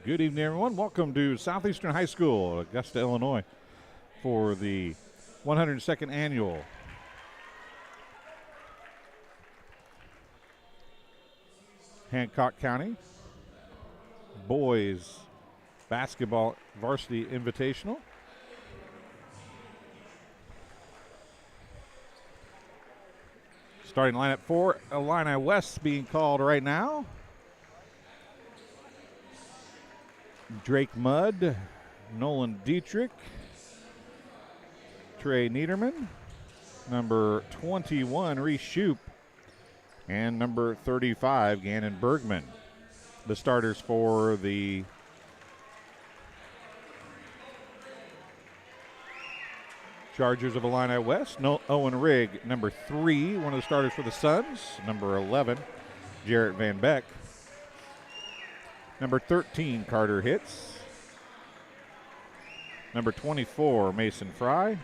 Good evening, everyone. Welcome to Southeastern High School, Augusta, Illinois, for the 102nd annual Hancock County Boys Basketball Varsity Invitational. Starting lineup for Illini West being called right now. Drake Mudd, Nolan Dietrich, Trey Niederman, number 21, Reese Shoup, and number 35, Gannon Bergman. The starters for the Chargers of Illini West, Owen Rigg, number 3, one of the starters for the Suns, number 11, Jarrett Van Beck. Number 13, Carter Hitz. Number 24, Mason Fry.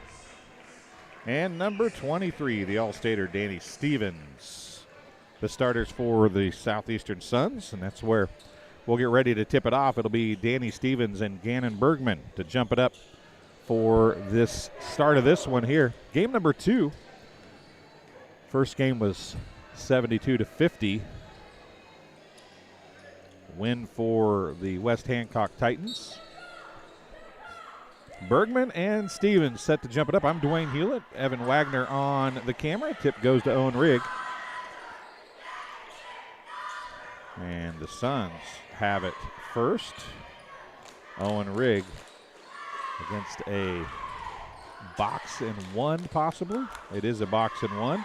And number 23, the All-Stater, Danny Stevens. The starters for the Southeastern Suns, and that's where we'll get ready to tip it off. It'll be Danny Stevens and Gannon Bergman to jump it up for this start of this one here. Game number 2. First game was 72-50. Win for the West Hancock Titans. Bergman and Stevens set to jump it up. I'm Dwayne Hulett. Evan Wagner on the camera. Tip goes to Owen Rigg. And the Suns have it first. Owen Rigg against a box and one, possibly. It is a box and one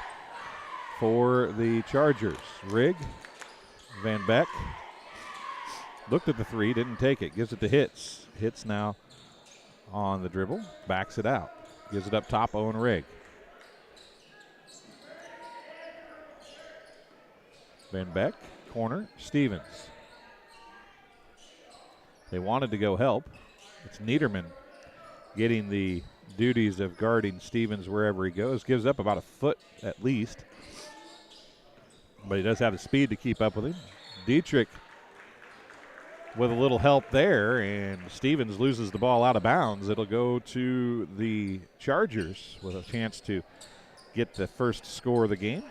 for the Chargers. Rigg, Van Beck. Looked at the three, didn't take it. Gives it to Hitz. Hitz now on the dribble. Backs it out. Gives it up top, Owen Rigg. Van Beck, corner, Stevens. They wanted to go help. It's Niederman getting the duties of guarding Stevens wherever he goes. Gives up about a foot at least. But he does have the speed to keep up with him. Dietrich with a little help there, and Stevens loses the ball out of bounds. It'll go to the Chargers with a chance to get the first score of the game.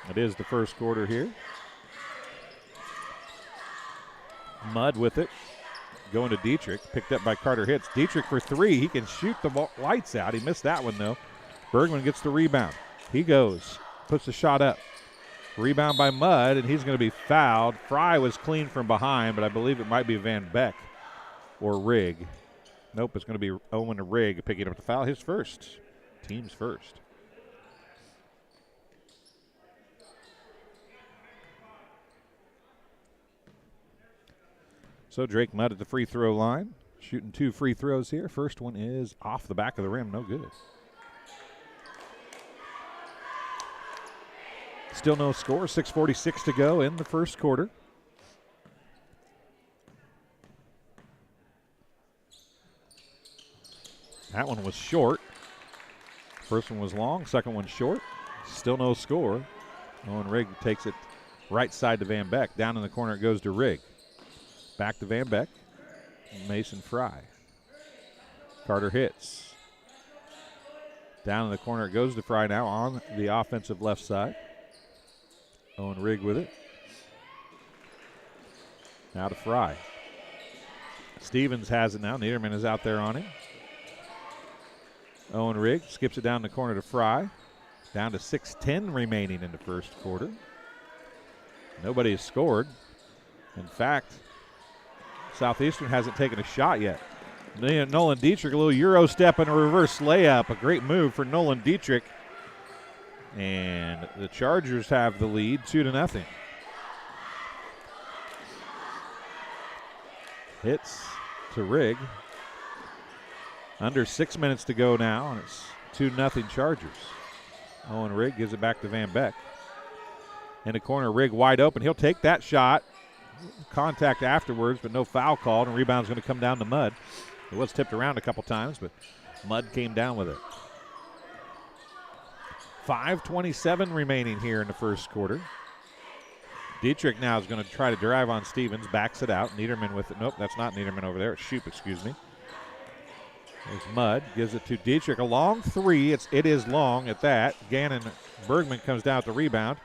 It is the first quarter here. Mudd with it, going to Dietrich, picked up by Carter Hitz. Dietrich for three. He can shoot the ball, lights out. He missed that one, though. Bergman gets the rebound. He goes, puts the shot up. Rebound by Mudd, and he's going to be fouled. Fry was clean from behind, but I believe it might be Van Beck or Rigg. Nope, it's going to be Owen Rigg picking up the foul. His first. Team's first. So Drake Mudd at the free throw line. Shooting 2 free throws here. First one is off the back of the rim. No good. Still no score, 6:46 to go in the first quarter. That one was short. First one was long, second one short. Still no score. Owen Rigg takes it right side to Van Beck. Down in the corner it goes to Rigg. Back to Van Beck. Mason Fry. Carter Hitz. Down in the corner it goes to Fry now on the offensive left side. Owen Rigg with it. Now to Fry. Stevens has it now. Niederman is out there on him. Owen Rigg skips it down the corner to Fry. Down to 6:10 remaining in the first quarter. Nobody has scored. In fact, Southeastern hasn't taken a shot yet. Nolan Dietrich, a little Euro step and a reverse layup. A great move for Nolan Dietrich. And the Chargers have the lead 2-0. Hitz to Rigg. Under 6 minutes to go now, and it's 2-0 Chargers. Owen Rigg gives it back to Van Beck. In the corner, Rigg wide open. He'll take that shot. Contact afterwards, but no foul called, and rebound's going to come down to Mudd. It was tipped around a couple times, but Mudd came down with it. 5:27 remaining here in the first quarter. Dietrich now is going to try to drive on Stevens, backs it out. Niederman with it. Nope, that's not Niederman over there. It's Shoup, excuse me. There's Mudd, gives it to Dietrich. A long three. It is long at that. Gannon Bergman comes down with the rebound.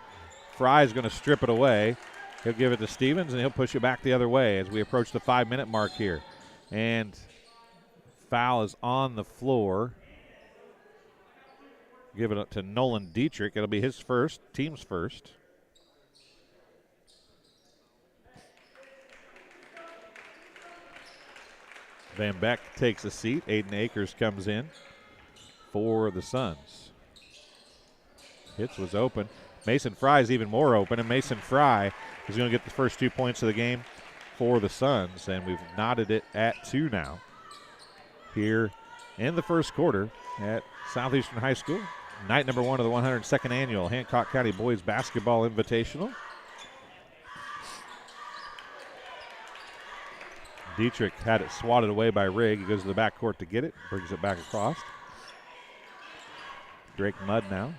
Fry's going to strip it away. He'll give it to Stevens, and he'll push it back the other way as we approach the 5-minute mark here. And foul is on the floor. Give it up to Nolan Dietrich. It'll be his first, team's first. Van Beck takes a seat. Aiden Akers comes in for the Suns. Hitz was open. Mason Fry is even more open, and Mason Fry is going to get the first 2 points of the game for the Suns, and we've knotted it at 2 now here in the first quarter at Southeastern High School. Night number 1 of the 102nd Annual Hancock County Boys Basketball Invitational. Dietrich had it swatted away by Rigg. He goes to the backcourt to get it, brings it back across. Drake Mudd now.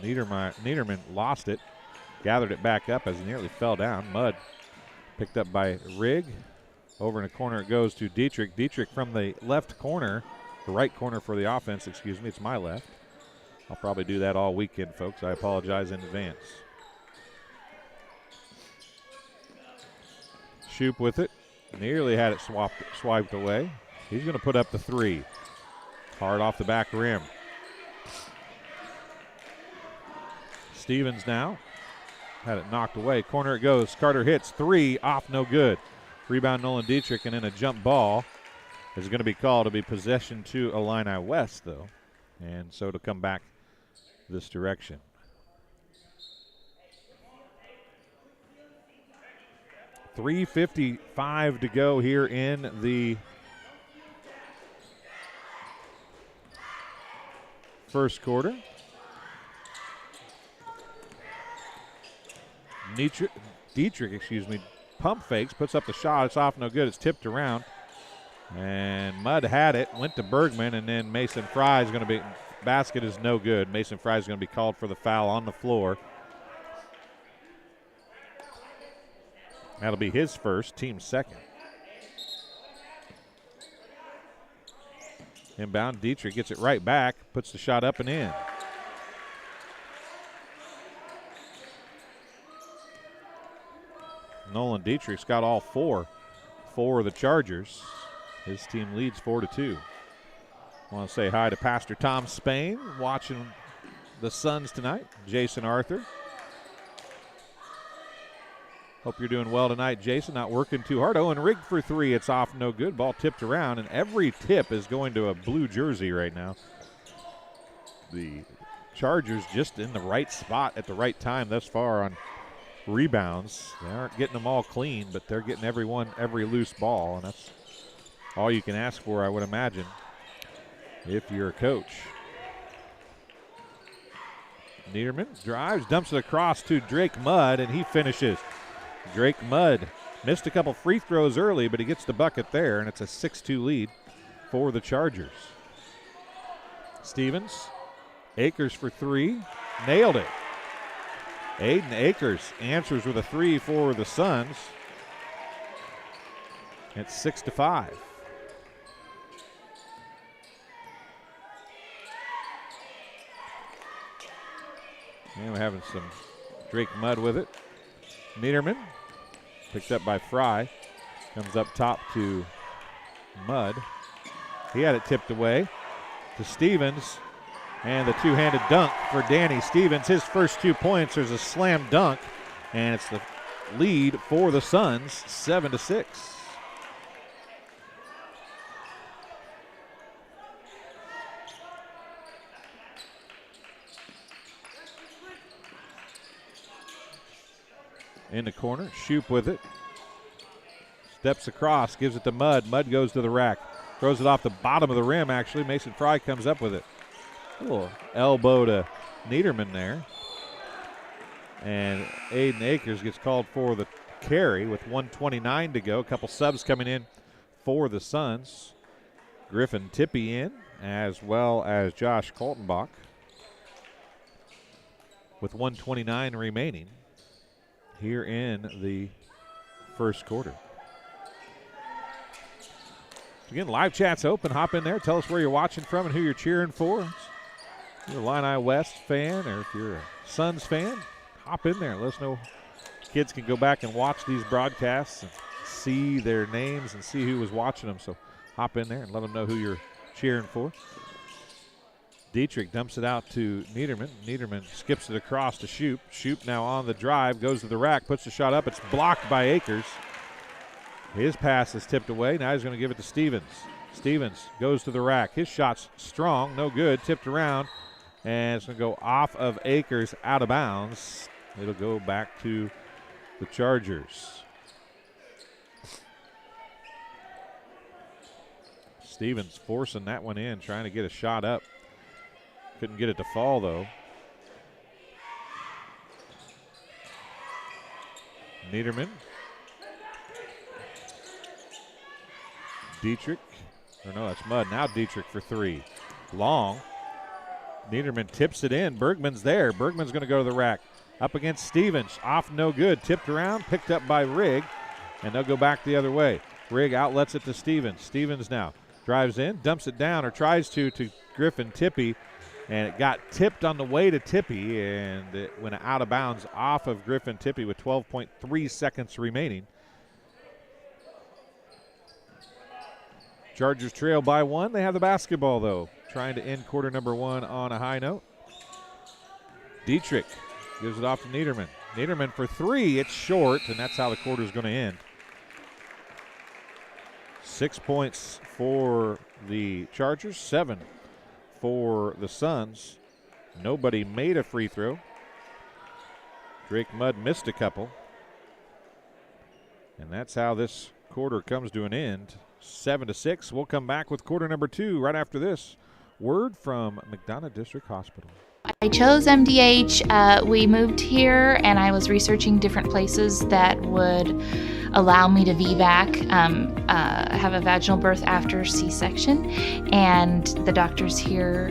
Niederman lost it, gathered it back up as he nearly fell down. Mudd picked up by Rigg. Over in the corner it goes to Dietrich. Dietrich from the left corner, the right corner for the offense, excuse me, it's my left. I'll probably do that all weekend, folks. I apologize in advance. Shoup with it. Nearly had it swiped away. He's going to put up the three. Hard off the back rim. Stevens now had it knocked away. Corner it goes. Carter hits three off, no good. Rebound Nolan Dietrich, and then a jump ball is going to be called to be possession to Illini West, though. And so to come back this direction. .355 to go here in the first quarter. Dietrich, pump fakes, puts up the shot. It's off, no good. It's tipped around. And Mudd had it, went to Bergman, and then Mason Fry is going to be, basket is no good. Mason Fry is going to be called for the foul on the floor. That'll be his first, team second. Inbound, Dietrich gets it right back, puts the shot up and in. Nolan Dietrich's got all four for the Chargers. His team leads 4-2. I want to say hi to Pastor Tom Spain watching the Suns tonight. Jason Arthur. Hope you're doing well tonight, Jason. Not working too hard. Owen Rigg for three. It's off, no good. Ball tipped around, and every tip is going to a blue jersey right now. The Chargers just in the right spot at the right time thus far on rebounds. They aren't getting them all clean, but they're getting every loose ball, and that's all you can ask for, I would imagine, if you're a coach. Niederman drives, dumps it across to Drake Mudd, and he finishes. Drake Mudd missed a couple free throws early, but he gets the bucket there, and it's a 6-2 lead for the Chargers. Stevens, Akers for three, nailed it. Aiden Akers answers with a three for the Suns. It's 6-5. And we're having some Drake Mudd with it. Niederman, picked up by Fry, comes up top to Mudd. He had it tipped away to Stevens, and the two-handed dunk for Danny Stevens. His first 2 points, there's a slam dunk, and it's the lead for the Suns, 7-6. In the corner, Shoup with it. Steps across, gives it to Mudd. Mudd goes to the rack. Throws it off the bottom of the rim, actually. Mason Fry comes up with it. A little elbow to Niederman there. And Aiden Akers gets called for the carry with 1:29 to go. A couple subs coming in for the Suns. Griffin Tippie in, as well as Josh Kaltenbach with 1:29 remaining. here in the first quarter. Again, live chat's open. Hop in there. Tell us where you're watching from and who you're cheering for. If you're a Illini West fan or if you're a Suns fan, hop in there. Let us know. Kids can go back and watch these broadcasts and see their names and see who was watching them. So hop in there and let them know who you're cheering for. Dietrich dumps it out to Niederman. Niederman skips it across to Shoup. Shoup now on the drive, goes to the rack, puts the shot up. It's blocked by Akers. His pass is tipped away. Now he's going to give it to Stevens. Stevens goes to the rack. His shot's strong, no good, tipped around, and it's going to go off of Akers, out of bounds. It'll go back to the Chargers. Stevens forcing that one in, trying to get a shot up. Couldn't get it to fall, though. Niederman. Dietrich. Or no, that's Mudd. Now Dietrich for three. Long. Niederman tips it in. Bergman's there. Bergman's going to go to the rack. Up against Stevens. Off, no good. Tipped around. Picked up by Rigg. And they'll go back the other way. Rigg outlets it to Stevens. Stevens now drives in. Dumps it down, or tries to Griffin Tippy. And it got tipped on the way to Tippy, and it went out of bounds off of Griffin Tippy with 12.3 seconds remaining. Chargers trail by one. They have the basketball, though, trying to end quarter number one on a high note. Dietrich gives it off to Niederman. Niederman for three. It's short, and that's how the quarter is going to end. 6 points for the Chargers, 7 for the Suns. Nobody made a free throw. Drake Mudd missed a couple. And that's how this quarter comes to an end. 7-6. We'll come back with quarter number two right after this. Word from McDonough District Hospital. I chose MDH. We moved here, and I was researching different places that would allow me to VBAC, have a vaginal birth after C-section, and the doctors here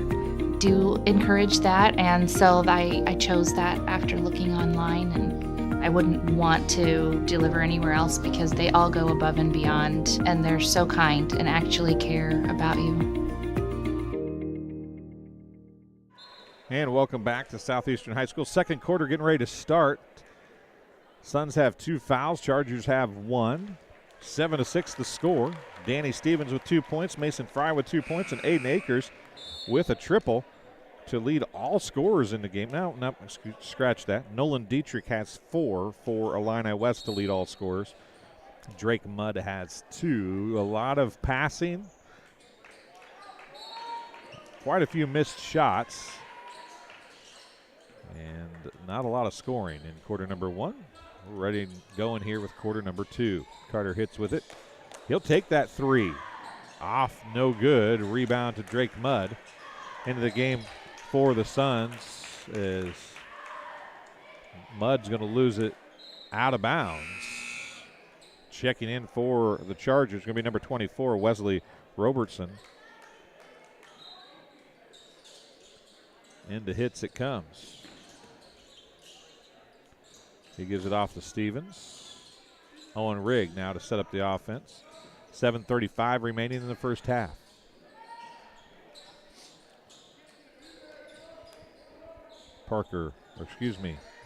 do encourage that, and so I chose that after looking online, and I wouldn't want to deliver anywhere else because they all go above and beyond, and they're so kind and actually care about you. And welcome back to Southeastern High School. Second quarter getting ready to start. Suns have 2 fouls. Chargers have 1. 7-6 the score. Danny Stevens with 2 points. Mason Fry with 2 points. And Aiden Akers with a triple to lead all scorers in the game. No, scratch that. Nolan Dietrich has 4 for Illini West to lead all scorers. Drake Mudd has 2. A lot of passing. Quite a few missed shots. And not a lot of scoring in quarter number one. We're ready to go in here with quarter number two. Carter hits with it. He'll take that three. Off, no good. Rebound to Drake Mudd. Into the game for the Suns is Mudd's going to lose it out of bounds. Checking in for the Chargers going to be number 24, Wesley Robertson. Into hits it comes. He gives it off to Stevens. Owen Rigg now to set up the offense. 7:35 remaining in the first half.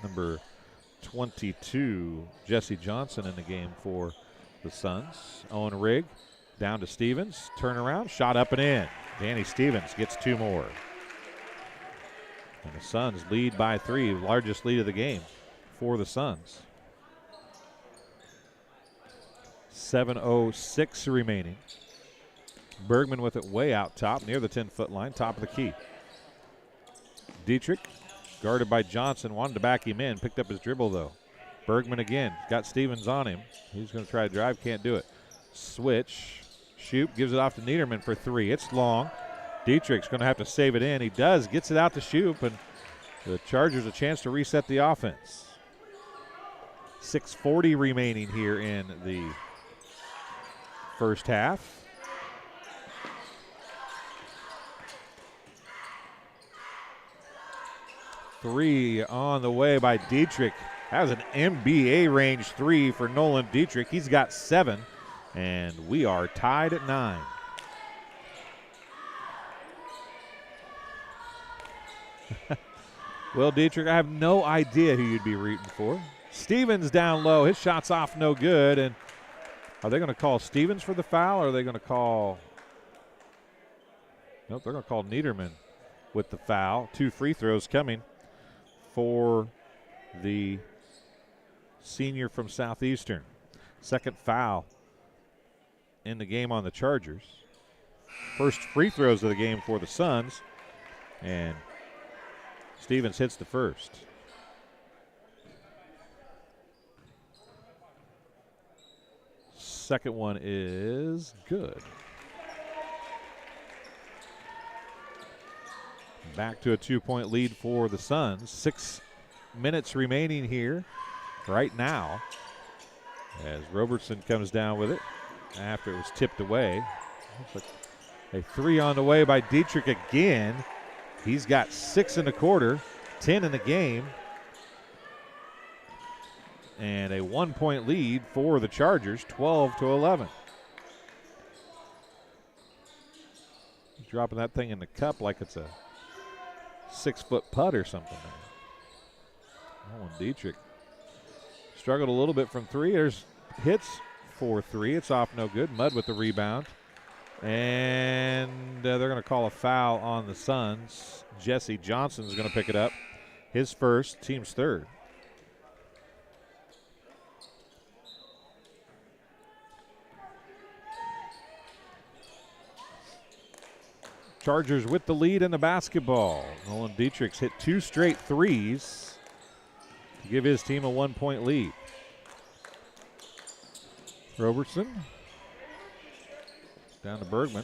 Number 22, Jesse Johnson in the game for the Suns. Owen Rigg down to Stevens. Turnaround, shot up and in. Danny Stevens gets 2 more. And the Suns lead by 3, largest lead of the game for the Suns. 7:06 remaining. Bergman with it way out top, near the 10-foot line, top of the key. Dietrich, guarded by Johnson, wanted to back him in, picked up his dribble though. Bergman again, got Stevens on him. He's going to try to drive, can't do it. Switch, Shoup gives it off to Niederman for 3. It's long. Dietrich's going to have to save it in. He does, gets it out to Shoup, and the Chargers a chance to reset the offense. 6:40 remaining here in the first half. Three on the way by Dietrich. That was an NBA range three for Nolan Dietrich. He's got 7, and we are tied at 9. Will Dietrich, I have no idea who you'd be rooting for. Stevens down low. His shot's off, no good. And are they going to call Stevens for the foul, or are they going to call? Nope, they're going to call Niederman with the foul. 2 free throws coming for the senior from Southeastern. Second foul in the game on the Chargers. First free throws of the game for the Suns. And Stevens hits the first. Second one is good. Back to a 2-point lead for the Suns. 6 minutes remaining here right now as Robertson comes down with it after it was tipped away. Looks like a 3 on the way by Dietrich again. He's got 6 in the quarter, 10 in the game, and a 1-point lead for the Chargers, 12-11. Dropping that thing in the cup like it's a 6-foot putt or something. Nolan Dietrich struggled a little bit from 3. There's hits for 3. It's off, no good. Mudd with the rebound. And they're going to call a foul on the Suns. Jesse Johnson's going to pick it up. His first, team's third. Chargers with the lead in the basketball. Nolan Dietrich's hit 2 straight threes to give his team a 1-point lead. Robertson down to Bergman.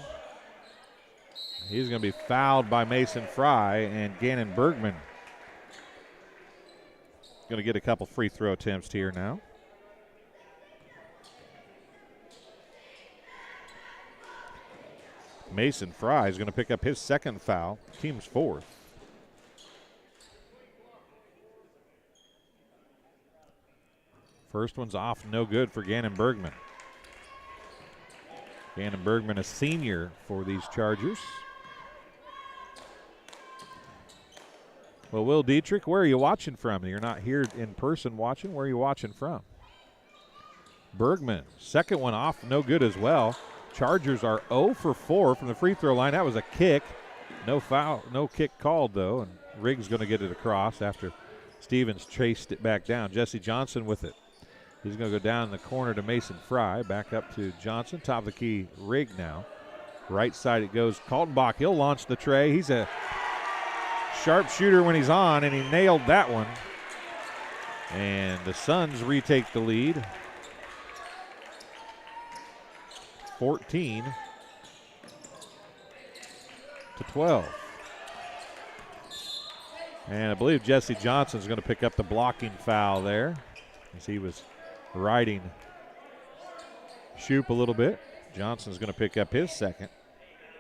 He's going to be fouled by Mason Fry, and Gannon Bergman going to get a couple free throw attempts here now. Mason Fry is going to pick up his second foul, team's 4th. First one's off, no good for Gannon Bergman. Gannon Bergman, a senior for these Chargers. Well, Will Dietrich, where are you watching from? You're not here in person watching. Where are you watching from? Bergman, second one off, no good as well. Chargers are 0 for 4 from the free throw line. That was a kick. No foul, no kick called, though, and Riggs going to get it across after Stevens chased it back down. Jesse Johnson with it. He's going to go down in the corner to Mason Fry. Back up to Johnson. Top of the key, Rigg now. Right side it goes. Kaltenbach, he'll launch the tray. He's a sharp shooter when he's on, and he nailed that one. And the Suns retake the lead. 14-12. And I believe Jesse Johnson's going to pick up the blocking foul there as he was riding Shoop a little bit. Johnson's going to pick up his second,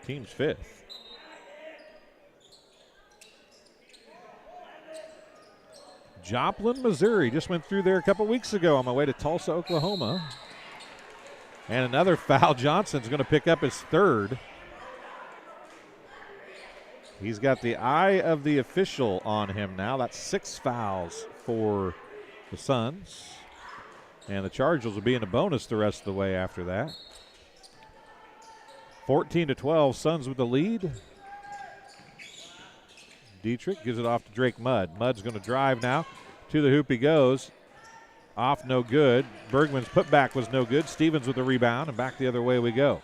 team's 5th. Joplin, Missouri. Just went through there a couple weeks ago on my way to Tulsa, Oklahoma. And another foul. Johnson's going to pick up his 3rd. He's got the eye of the official on him now. That's 6 fouls for the Suns. And the Chargers will be in a bonus the rest of the way after that. 14-12, Suns with the lead. Dietrich gives it off to Drake Mudd. Mudd's going to drive now. To the hoop he goes. Off, no good. Bergman's putback was no good. Stevens with the rebound, and back the other way we go.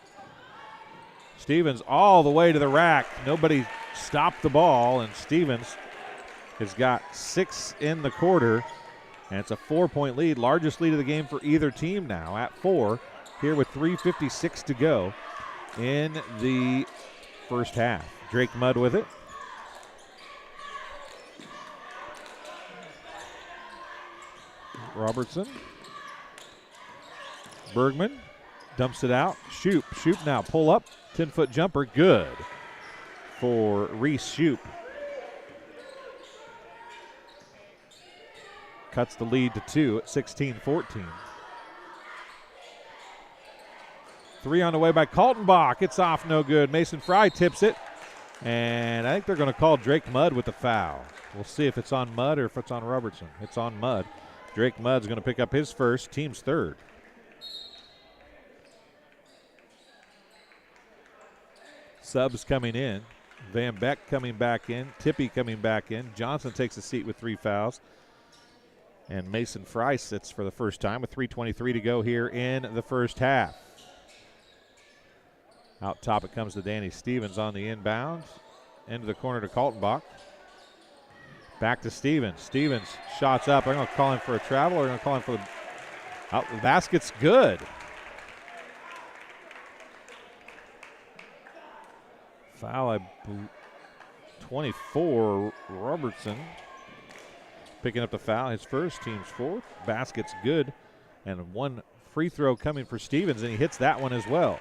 Stevens all the way to the rack. Nobody stopped the ball, and Stevens has got 6 in the quarter. And it's a 4-point lead, largest lead of the game for either team now at 4, here with 3:56 to go in the first half. Drake Mudd with it. Robertson. Bergman dumps it out. Shoop now, pull up, 10-foot jumper, good for Reese Shoop. cuts the lead to 2 at 16-14. 3 on the way by Kaltenbach. It's off, no good. Mason Fry tips it. And I think they're going to call Drake Mudd with the foul. We'll see if it's on Mudd or if it's on Robertson. It's on Mudd. Drake Mudd's going to pick up his first, team's third. Subs coming in. Van Beck coming back in. Tippy coming back in. Johnson takes a seat with 3 fouls. And Mason Fry sits for the first time with 3:23 to go here in the first half. Out top it comes to Danny Stevens on the inbound. Into the corner to Kaltenbach. Back to Stevens. Stevens shots up. They're going to call him for a travel or they're going to call him for the out. The basket's good. Foul, 24, Robertson. Picking up the foul, his first, team's fourth. Basket's good. And 1 free throw coming for Stevens, and he hits that one as well.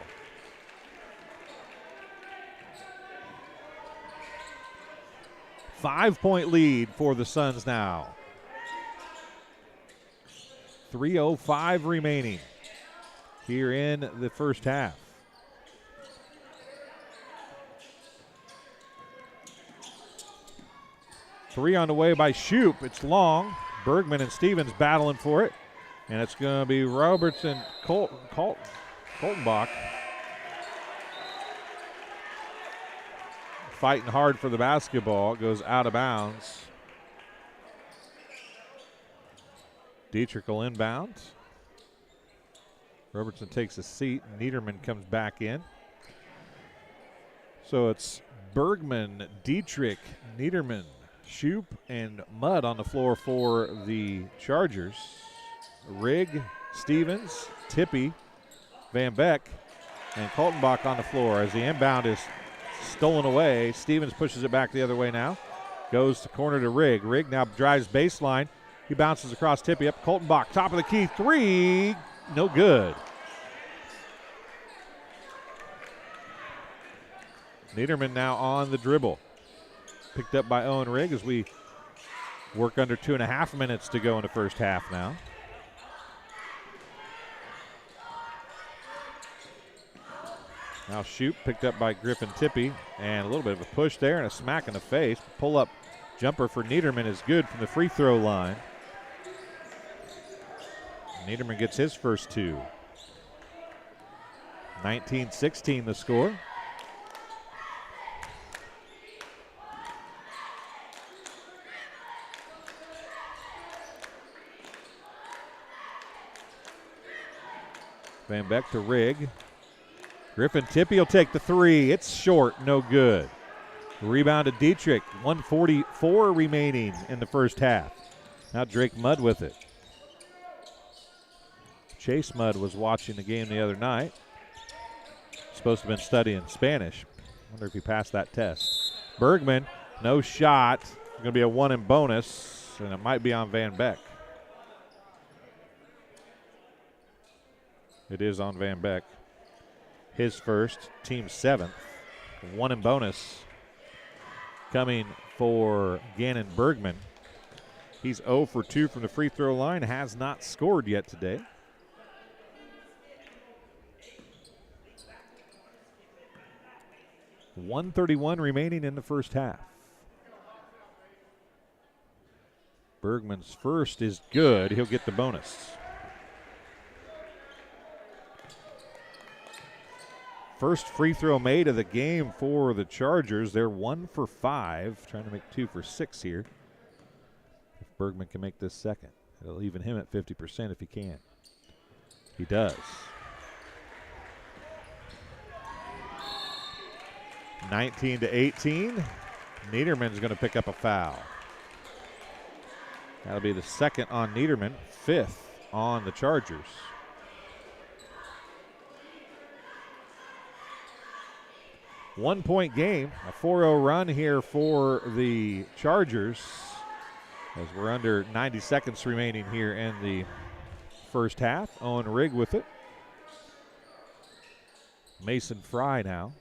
Five-point lead for the Suns now. 3:05 remaining here in the first half. Three on the way by Shoup. It's long. Bergman and Stevens battling for it. And it's going to be Robertson, Kaltenbach. Fighting hard for the basketball. It goes out of bounds. Dietrich will inbound. Robertson takes a seat. Niederman comes back in. So it's Bergman, Dietrich, Niederman, Shoup, and Mudd on the floor for the Chargers. Rigg, Stevens, Tippy, Van Beck, and Kaltenbach on the floor as the inbound is stolen away. Stevens pushes it back the other way now. Goes to corner to Rigg. Rigg now drives baseline. He bounces across Tippy up. Kaltenbach, top of the key, 3, no good. Niederman now on the dribble. Picked up by Owen Rigg as we work under 2.5 minutes to go in the first half now. Now Shoup picked up by Griffin Tippy, and a little bit of a push there and a smack in the face. Pull-up jumper for Niederman is good from the free throw line. Niederman gets his first 2. 19-16 the score. Van Beck to Rigg. Griffin Tippy will take the 3. It's short, no good. Rebound to Dietrich. 1:44 remaining in the first half. Now Drake Mudd with it. Chase Mudd was watching the game the other night. Supposed to have been studying Spanish. Wonder if he passed that test. Bergman, no shot. Going to be a 1 in bonus, and it might be on Van Beck. It is on Van Beck. His first, team 7th. 1 in bonus coming for Gannon Bergman. He's 0 for 2 from the free throw line, has not scored yet today. .131 remaining in the first half. Bergman's first is good. He'll get the bonus. First free throw made of the game for the Chargers. They're 1 for 5, trying to make 2 for 6 here. If Bergman can make this second, it'll even him at 50% if he can. He does. 19-18. Niederman's going to pick up a foul. That'll be the second on Niederman, 5th on the Chargers. One-point game, a 4-0 run here for the Chargers as we're under 90 seconds remaining here in the first half. Owen Rigg with it. Mason Fry now.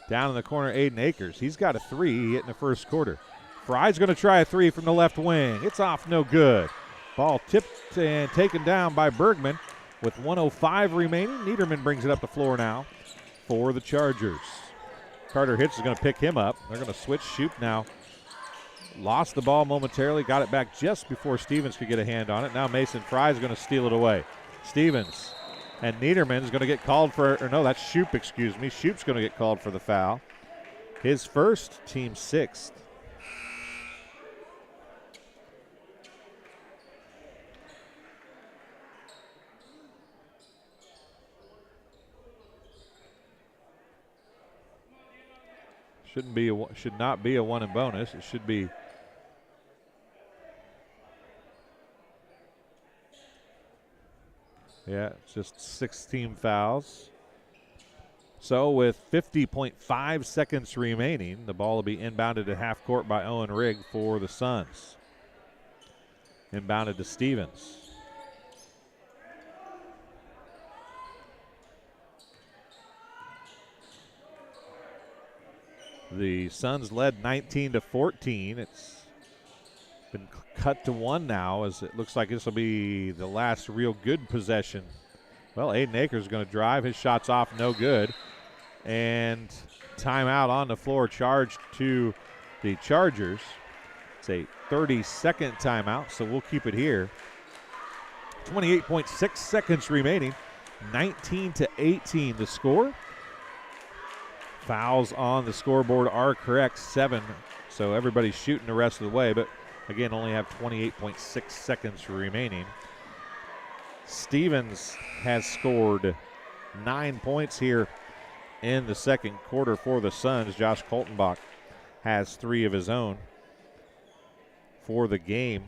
Down in the corner, Aiden Akers. He's got a 3 he hit in the first quarter. Fry's going to try a three from the left wing. It's off, no good. Ball tipped and taken down by Bergman with 1:05 remaining. Niederman brings it up the floor now for the Chargers. Carter Hitch is going to pick him up. They're going to switch shoot now. Lost the ball momentarily, got it back just before Stevens could get a hand on it. Now Mason Fry is going to steal it away. Stevens and Niederman is going to get called for, or no, that's Shoop, excuse me. Shoop's going to get called for the foul. His first, team sixth. Should not be a one and bonus. It should be it's just 16 fouls. So with 50.5 seconds remaining, the ball will be inbounded at half court by Owen Rigg for the Suns. Inbounded to Stevens. The Suns led 19-14. It's been cut to one now, as it looks like this will be the last real good possession. Well, Aiden Akers is going to drive. His shot's off, no good. And timeout on the floor charged to the Chargers. It's a 30-second timeout, so we'll keep it here. 28.6 seconds remaining. 19-18 the score. Fouls on the scoreboard are correct, 7. So everybody's shooting the rest of the way, but again, only have 28.6 seconds remaining. Stevens has scored 9 points here in the second quarter for the Suns. Josh Koltenbach has 3 of his own for the game.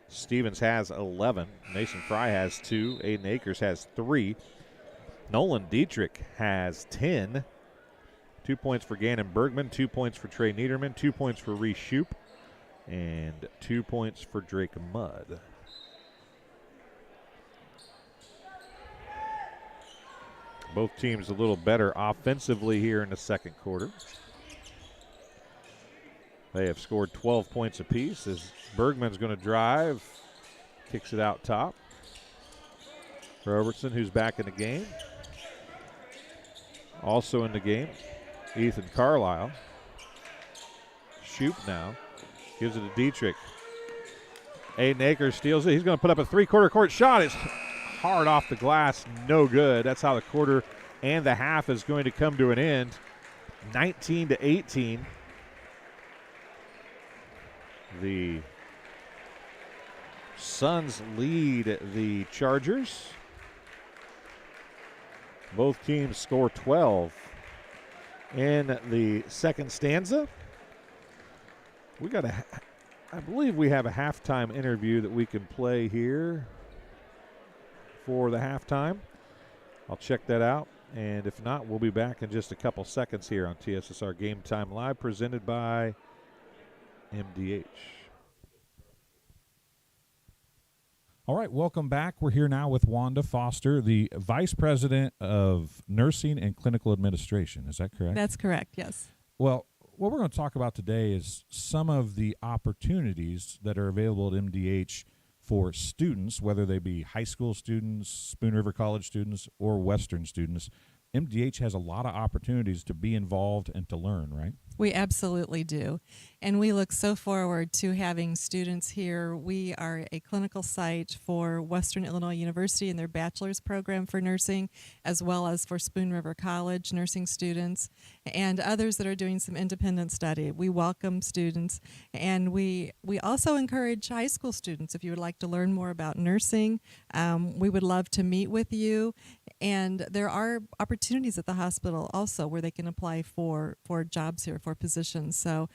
Stevens has 11. Mason Fry has 2. Aiden Akers has 3. Nolan Dietrich has 10. 2 points for Gannon Bergman, 2 points for Trey Niederman, 2 points for Reese Shoop, and 2 points for Drake Mudd. Both teams a little better offensively here in the second quarter. They have scored 12 points apiece as Bergman's going to drive, kicks it out top. Robertson, who's back in the game. Also in the game, Ethan Carlisle. Shoop now. Gives it to Dietrich. Aiden Akers steals it. He's going to put up a three-quarter court shot. It's hard off the glass. No good. That's how the quarter and the half is going to come to an end. 19-18. The Suns lead the Chargers. Both teams score 12 in the second stanza. I believe we have a halftime interview that we can play here for the halftime. I'll check that out, and if not, we'll be back in just a couple seconds here on TSSR Game Time Live, presented by MDH. All right, welcome back. We're here now with Wanda Foster, the Vice President of Nursing and Clinical Administration. Is that correct? That's correct, yes. Well, what we're going to talk about today is some of the opportunities that are available at MDH for students, whether they be high school students, Spoon River College students, or Western students. MDH has a lot of opportunities to be involved and to learn, right? We absolutely do. And we look so forward to having students here. We are a clinical site for Western Illinois University and their bachelor's program for nursing, as well as for Spoon River College nursing students and others that are doing some independent study. We welcome students, and we also encourage high school students. If you would like to learn more about nursing, we would love to meet with you. And there are opportunities at the hospital also where they can apply for jobs here, for positions. So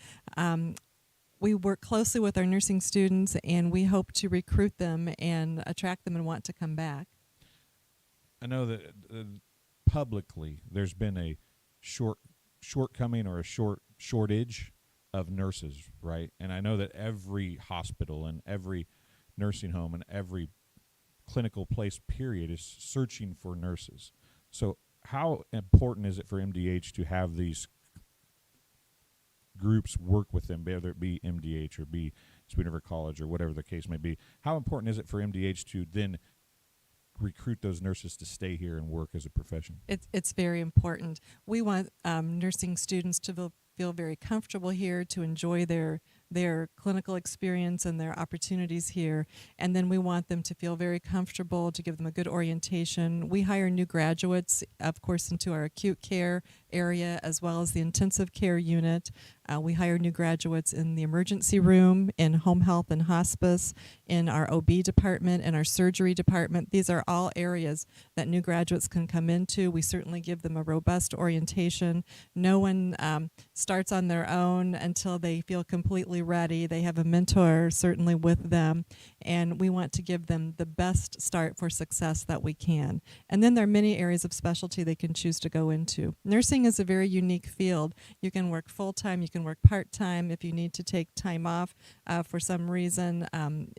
we work closely with our nursing students, and we hope to recruit them and attract them and want to come back. I know that publicly there's been a shortcoming or a shortage of nurses, right? And I know that every hospital and every nursing home and every clinical place period is searching for nurses. So how important is it for MDH to have these groups work with them, whether it be MDH or be Sweet River College or whatever the case may be. How important is it for MDH to then recruit those nurses to stay here and work as a profession? It's very important. We want nursing students to feel very comfortable here, to enjoy their clinical experience and their opportunities here. And then we want them to feel very comfortable, to give them a good orientation. We hire new graduates, of course, into our acute care area as well as the intensive care unit. We hire new graduates in the emergency room, in home health and hospice, in our OB department, and our surgery department. These are all areas that new graduates can come into. We certainly give them a robust orientation. No one starts on their own until they feel completely ready. They have a mentor certainly with them, and we want to give them the best start for success that we can. And then there are many areas of specialty they can choose to go into. Nursing is a very unique field. You can work full-time, you can work part-time if you need to take time off for some reason.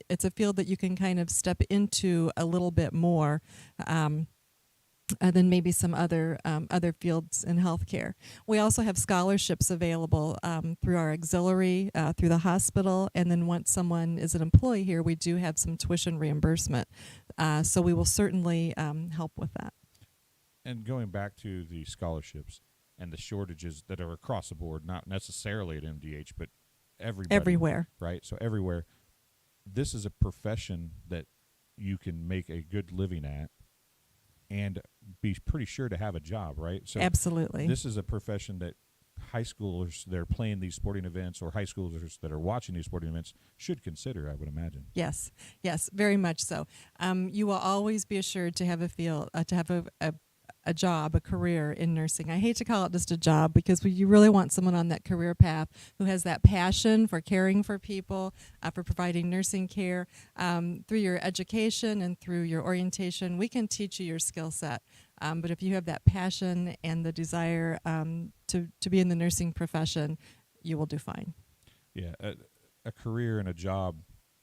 It's a field that you can kind of step into a little bit more than maybe some other fields in healthcare. We also have scholarships available through our auxiliary, through the hospital, and then once someone is an employee here, we do have some tuition reimbursement. So we will certainly help with that. And going back to the scholarships and the shortages that are across the board, not necessarily at MDH, but everywhere. Right? So everywhere. This is a profession that you can make a good living at and be pretty sure to have a job, right? So absolutely. This is a profession that high schoolers that are playing these sporting events or high schoolers that are watching these sporting events should consider, I would imagine. Yes, very much so. You will always be assured to have a job, a career in nursing. I hate to call it just a job because you really want someone on that career path who has that passion for caring for people, for providing nursing care. Through your education and through your orientation, we can teach you your skill set. But if you have that passion and the desire to be in the nursing profession, you will do fine. Yeah, a career and a job,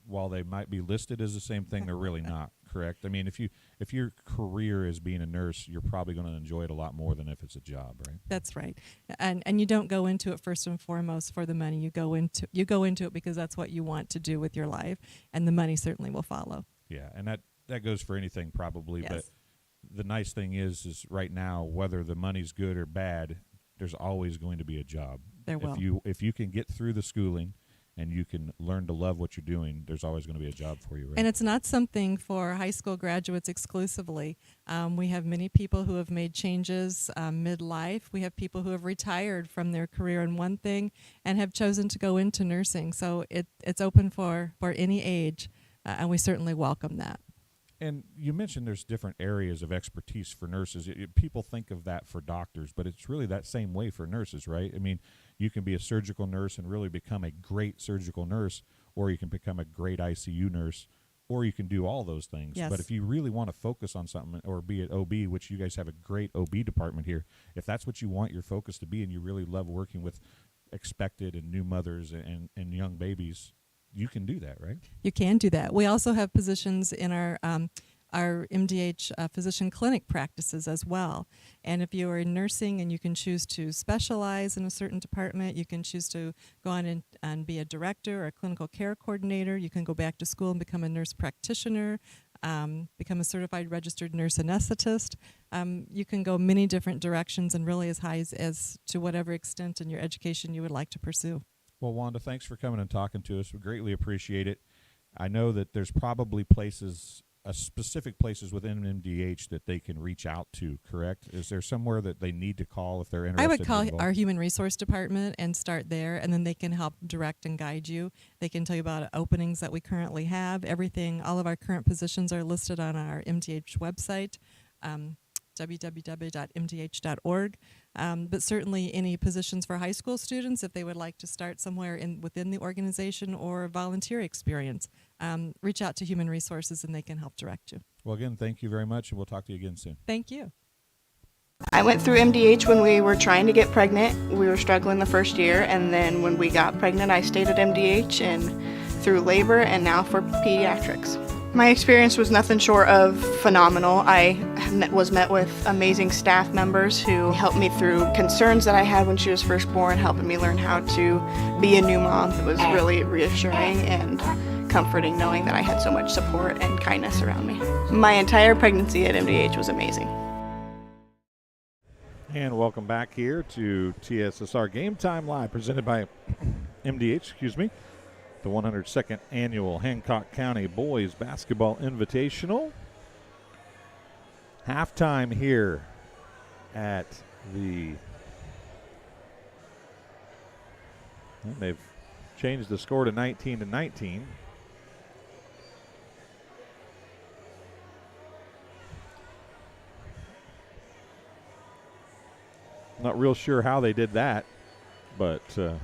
while they might be listed as the same thing, they're really not. Correct. I mean, if your career is being a nurse, you're probably going to enjoy it a lot more than if it's a job, right? That's right. And you don't go into it first and foremost for the money. You go into it because that's what you want to do with your life, and the money certainly will follow. Yeah, and that goes for anything probably. Yes. But the nice thing is right now, whether the money's good or bad, there's always going to be a job. There will. If you can get through the schooling and you can learn to love what you're doing, there's always going to be a job for you, right? And it's not something for high school graduates exclusively. We have many people who have made changes midlife. We have people who have retired from their career in one thing and have chosen to go into nursing. So it's open for any age, and we certainly welcome that. And you mentioned there's different areas of expertise for nurses. People think of that for doctors, but it's really that same way for nurses, right? I mean, you can be a surgical nurse and really become a great surgical nurse, or you can become a great ICU nurse, or you can do all those things. Yes. But if you really want to focus on something or be at OB, which you guys have a great OB department here, if that's what you want your focus to be and you really love working with expected and new mothers and young babies, you can do that, right? You can do that. We also have positions in our MDH physician clinic practices as well. And if you are in nursing and you can choose to specialize in a certain department, you can choose to go on and be a director or a clinical care coordinator. You can go back to school and become a nurse practitioner, become a certified registered nurse anesthetist. You can go many different directions and really as high as to whatever extent in your education you would like to pursue. Well, Wanda, thanks for coming and talking to us. We greatly appreciate it. I know that there's probably specific places within MDH that they can reach out to, correct? Is there somewhere that they need to call if they're interested? I would call our human resource department and start there, and then they can help direct and guide you. They can tell you about openings that we currently have. All of our current positions are listed on our MDH website, www.mdh.org. But certainly any positions for high school students, if they would like to start somewhere within the organization or volunteer experience, reach out to Human Resources and they can help direct you. Well, again, thank you very much, and we'll talk to you again soon. Thank you. I went through MDH when we were trying to get pregnant. We were struggling the first year, and then when we got pregnant, I stayed at MDH and through labor and now for pediatrics. My experience was nothing short of phenomenal. I was met with amazing staff members who helped me through concerns that I had when she was first born, helping me learn how to be a new mom. It was really reassuring and comforting knowing that I had so much support and kindness around me. My entire pregnancy at MDH was amazing. And welcome back here to TSSR Game Time Live, presented by MDH, the 102nd Annual Hancock County Boys Basketball Invitational. Halftime here at the... Well, they've changed the score to 19-19. Not real sure how they did that, but we'll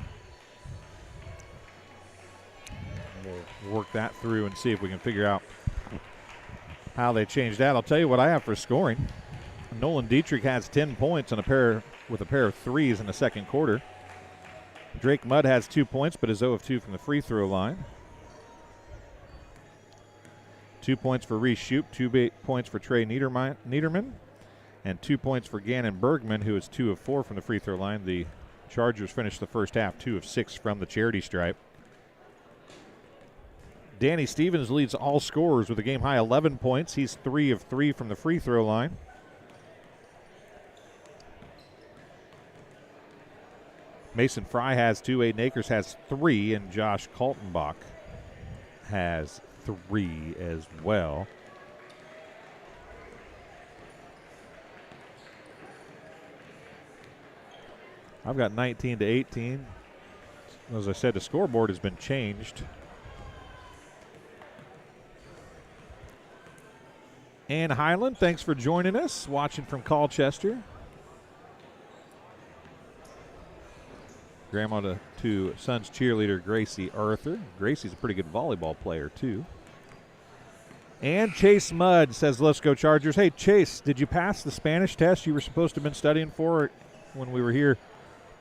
work that through and see if we can figure out how they changed that. I'll tell you what I have for scoring. Nolan Dietrich has 10 points on with a pair of threes in the second quarter. Drake Mudd has 2 points, but is 0 of 2 from the free throw line. 2 points for Reese Shoup, 2 points for Trey Niederman. And 2 points for Gannon Bergman, who is 2 of 4 from the free throw line. The Chargers finished the first half 2 of 6 from the charity stripe. Danny Stevens leads all scorers with a game-high 11 points. He's 3 of 3 from the free throw line. Mason Fry has 2, Aiden Akers has 3, and Josh Kaltenbach has 3 as well. I've got 19-18. As I said, the scoreboard has been changed. Ann Highland, thanks for joining us, watching from Colchester. Grandma to son's cheerleader, Gracie Arthur. Gracie's a pretty good volleyball player, too. And Chase Mudd says, let's go Chargers. Hey, Chase, did you pass the Spanish test you were supposed to have been studying for when we were here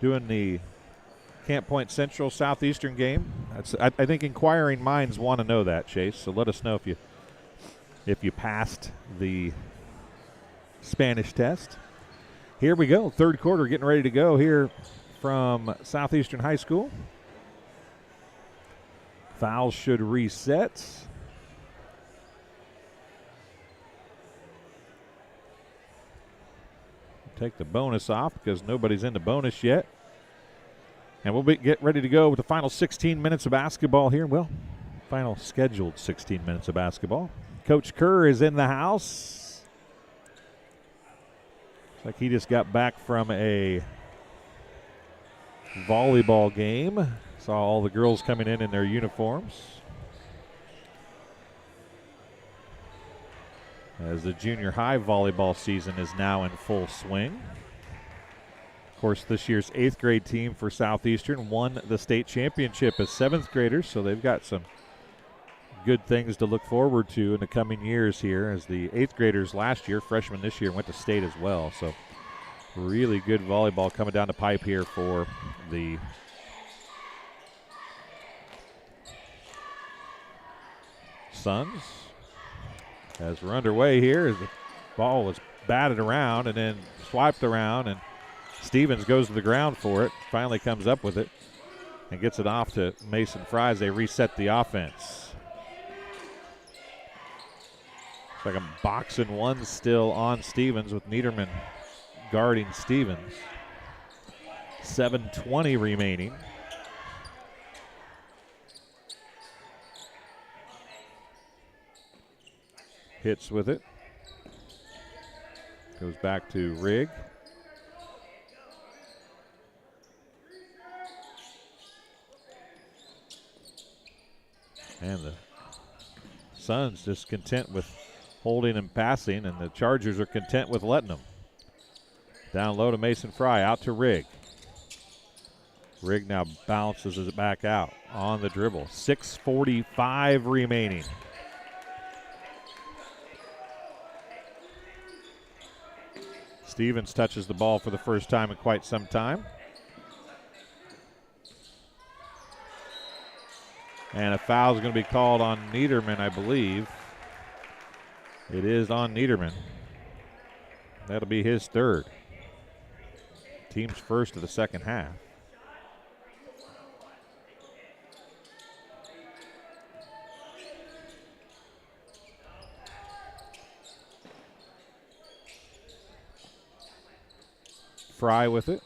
doing the Camp Point Central Southeastern game? I think inquiring minds want to know that, Chase. So let us know if you passed the Spanish test. Here we go, third quarter, getting ready to go here from Southeastern High School. Fouls should reset. Take the bonus off because nobody's in the bonus yet. And we'll get ready to go with the final 16 minutes of basketball here. Well, final scheduled 16 minutes of basketball. Coach Kerr is in the house. Looks like he just got back from a volleyball game. Saw all the girls coming in their uniforms as the junior high volleyball season is now in full swing. Of course, this year's 8th grade team for Southeastern won the state championship as 7th graders, so they've got some good things to look forward to in the coming years here, as the 8th graders last year, freshmen this year, went to state as well. So really good volleyball coming down the pipe here for the Suns. As we're underway here, as the ball was batted around and then swiped around, and Stevens goes to the ground for it, finally comes up with it and gets it off to Mason Fry as they reset the offense. It's like a boxing one still on Stevens with Niederman guarding Stevens. 7:20 remaining. Hits with it. Goes back to Rigg. And the Suns just content with holding and passing, and the Chargers are content with letting them. Down low to Mason Fry, out to Rigg. Rigg now bounces it back out on the dribble. 6:45 remaining. Stevens touches the ball for the first time in quite some time. And a foul is going to be called on Niederman, I believe. It is on Niederman. That'll be his third. Team's first of the second half. Fry with it.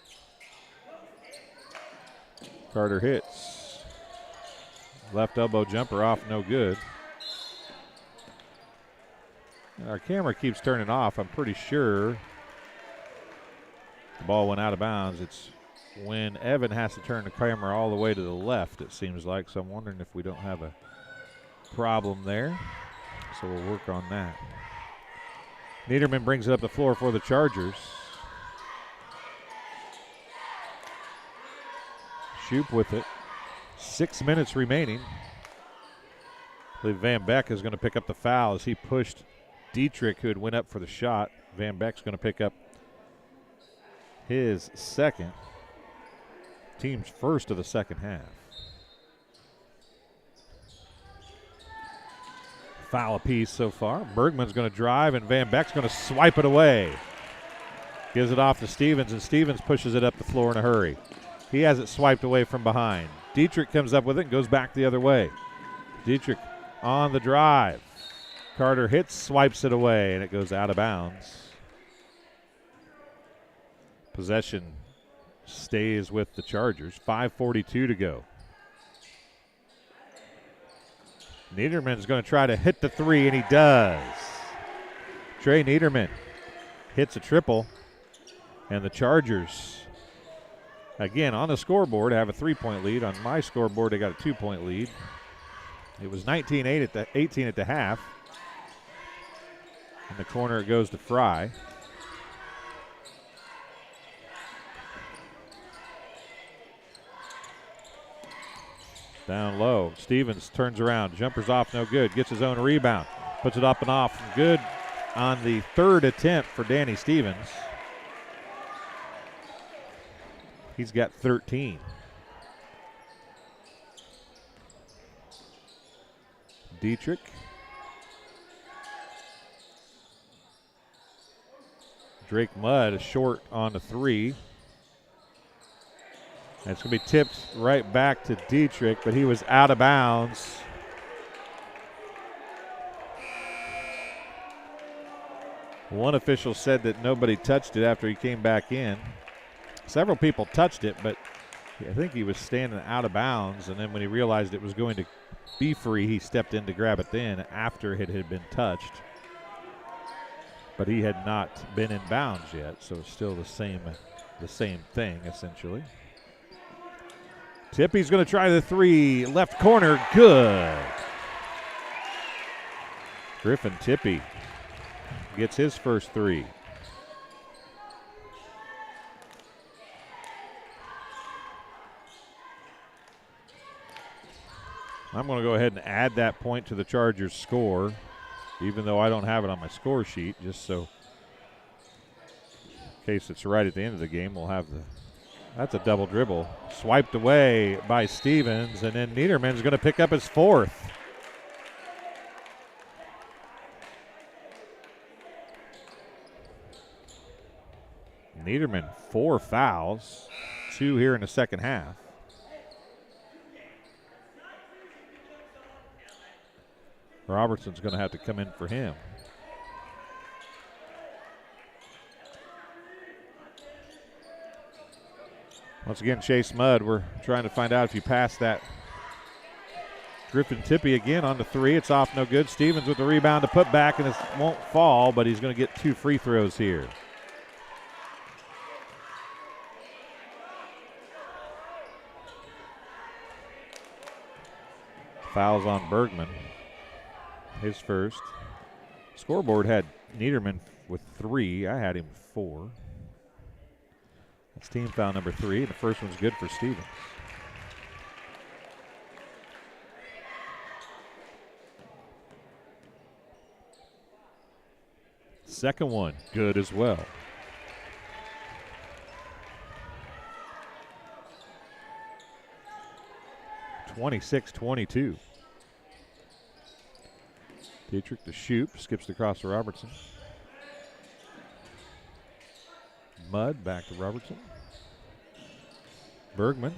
Carter hits. Left elbow jumper off, no good. Our camera keeps turning off. I'm pretty sure the ball went out of bounds. It's when Evan has to turn the camera all the way to the left, it seems like. So I'm wondering if we don't have a problem there. So we'll work on that. Niederman brings it up the floor for the Chargers. Shoop with it. 6 minutes remaining. I believe Van Beck is going to pick up the foul as he pushed Dietrich, who had went up for the shot. Van Beck's going to pick up his second. Team's first of the second half. Foul apiece so far. Bergman's going to drive, and Van Beck's going to swipe it away. Gives it off to Stevens, and Stevens pushes it up the floor in a hurry. He has it swiped away from behind. Dietrich comes up with it and goes back the other way. Dietrich on the drive. Carter hits, swipes it away, and it goes out of bounds. Possession stays with the Chargers. 5:42 to go. Niederman's going to try to hit the three, and he does. Trey Niederman hits a triple, and the Chargers, again, on the scoreboard, have a 3-point lead. On my scoreboard, they got a 2-point lead. It was 19-8 at the 18 at the half. In the corner, it goes to Fry. Down low. Stevens turns around. Jumper's off, no good. Gets his own rebound. Puts it up and off. Good on the third attempt for Danny Stevens. He's got 13. Dietrich. Drake Mudd is short on the three. And it's going to be tipped right back to Dietrich, but he was out of bounds. One official said that nobody touched it after he came back in. Several people touched it, but I think he was standing out of bounds, and then when he realized it was going to be free, he stepped in to grab it then after it had been touched. But he had not been in bounds yet, so it's still the same thing, essentially. Tippy's going to try the three. Left corner, good. Griffin Tippy gets his first three. I'm going to go ahead and add that point to the Chargers' score, even though I don't have it on my score sheet, just so in case it's right at the end of the game, we'll have the. That's a double dribble. Swiped away by Stevens, and then Niederman's going to pick up his fourth. Niederman, 4 fouls, 2 here in the second half. Robertson's going to have to come in for him. Once again, Chase Mudd, we're trying to find out if you pass that. Griffin Tippy again on the three. It's off, no good. Stevens with the rebound to put back, and it won't fall, but he's going to get 2 free throws here. Fouls on Bergman. His first. Scoreboard had Niederman with 3. I had him 4. That's team foul number 3. The first one's good for Stevens. Second one, good as well. (26-22). Dietrich to shoot, skips across to Robertson. Mudd back to Robertson. Bergman,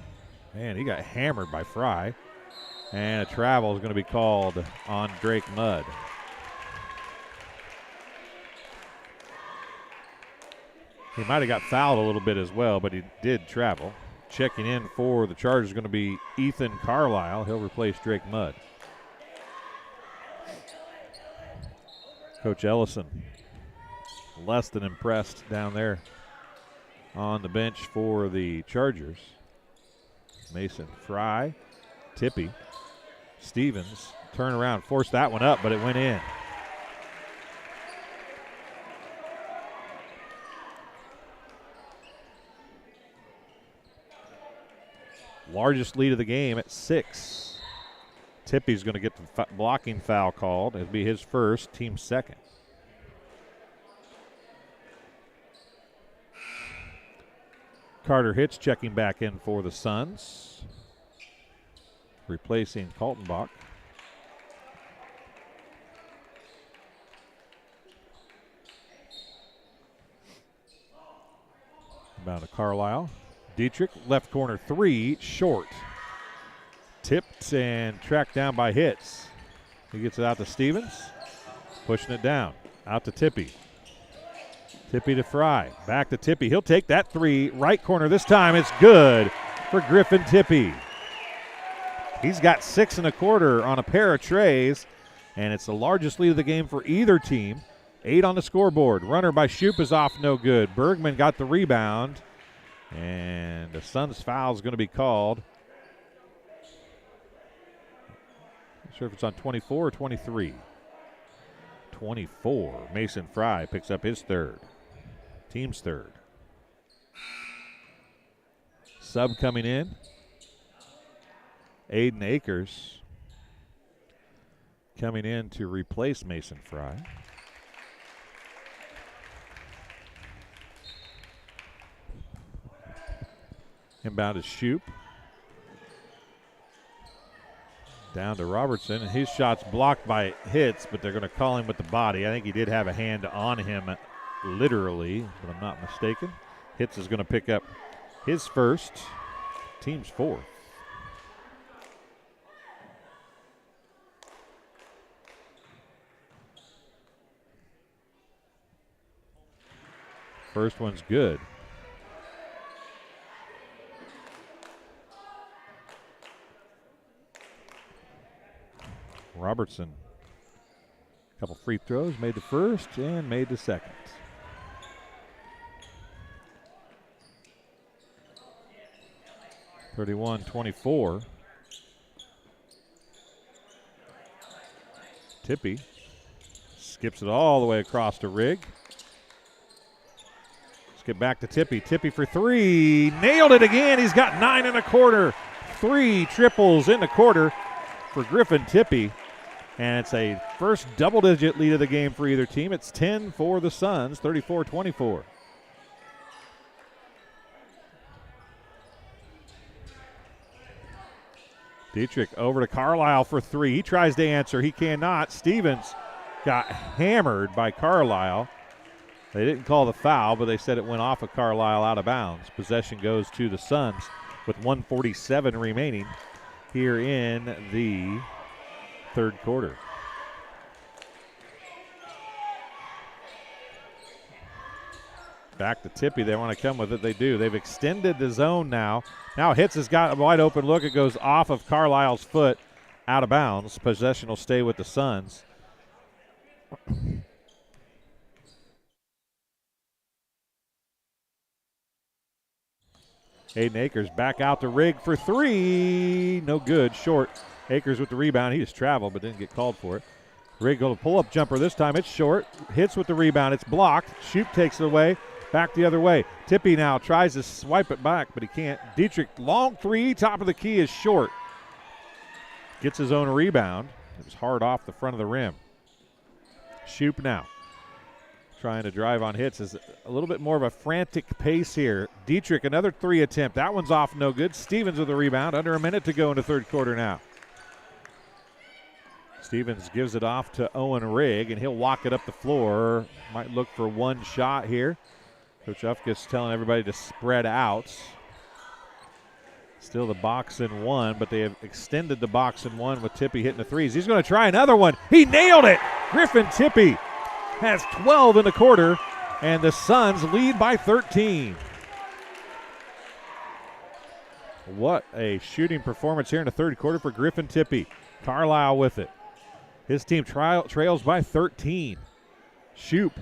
man, he got hammered by Fry. And a travel is going to be called on Drake Mudd. He might have got fouled a little bit as well, but he did travel. Checking in for the Chargers is going to be Ethan Carlisle. He'll replace Drake Mudd. Coach Ellison, less than impressed down there on the bench for the Chargers. Mason Fry, Tippy, Stevens, turn around, forced that one up, but it went in. Largest lead of the game at 6. Tippy's going to get the blocking foul called. It'll be his first, team second. Carter Hitch checking back in for the Suns, replacing Kaltenbach. About to Carlisle. Dietrich, left corner 3, short. Tipped and tracked down by Hitz. He gets it out to Stevens, pushing it down. Out to Tippy. Tippy to Fry. Back to Tippy. He'll take that 3. Right corner this time. It's good for Griffin Tippy. He's got 6 1/4 on a pair of trays, and it's the largest lead of the game for either team. 8 on the scoreboard. Runner by Shoup is off, no good. Bergman got the rebound, and the Suns foul is going to be called. Not sure if it's on 24 or 23. 24. Mason Fry picks up his third. Team's third. Sub coming in. Aiden Akers coming in to replace Mason Fry. Inbound is Shoup. Down to Robertson, and his shot's blocked by Hitz, but they're going to call him with the body. I think he did have a hand on him, literally, but I'm not mistaken. Hitz is going to pick up his first, team's fourth. First one's good. Robertson, a couple free throws, made the first and made the second. (31-24). Tippy skips it all the way across to Rigg. Let's get back to Tippy. Tippy for 3. Nailed it again. He's got 9 1/4. 3 triples in the quarter for Griffin Tippy. And it's a first double-digit lead of the game for either team. It's 10 for the Suns, 34-24. Dietrich over to Carlisle for 3. He tries to answer. He cannot. Stevens got hammered by Carlisle. They didn't call the foul, but they said it went off of Carlisle out of bounds. Possession goes to the Suns with 1:47 remaining here in the third quarter. Back to Tippy. They want to come with it. They do. They've extended the zone now. Now Hitz has got a wide open look. It goes off of Carlisle's foot out of bounds. Possession will stay with the Suns. Aiden Akers back out to Rigg for 3. No good. Short. Akers with the rebound. He just traveled but didn't get called for it. Rigg will pull-up jumper this time. It's short. Hits with the rebound. It's blocked. Shoup takes it away. Back the other way. Tippy now tries to swipe it back, but he can't. Dietrich, long 3. Top of the key is short. Gets his own rebound. It was hard off the front of the rim. Shoup now trying to drive on Hitz. Is a little bit more of a frantic pace here. Dietrich, another 3 attempt. That one's off, no good. Stevens with the rebound. Under a minute to go in the third quarter now. Stevens gives it off to Owen Rigg, and he'll walk it up the floor. Might look for one shot here. Coach Ufkus telling everybody to spread out. Still the box and one, but they have extended the box and one with Tippy hitting the threes. He's going to try another one. He nailed it. Griffin Tippy has 12 in the quarter, and the Suns lead by 13. What a shooting performance here in the third quarter for Griffin Tippy. Carlisle with it. His team trails by 13. Shoop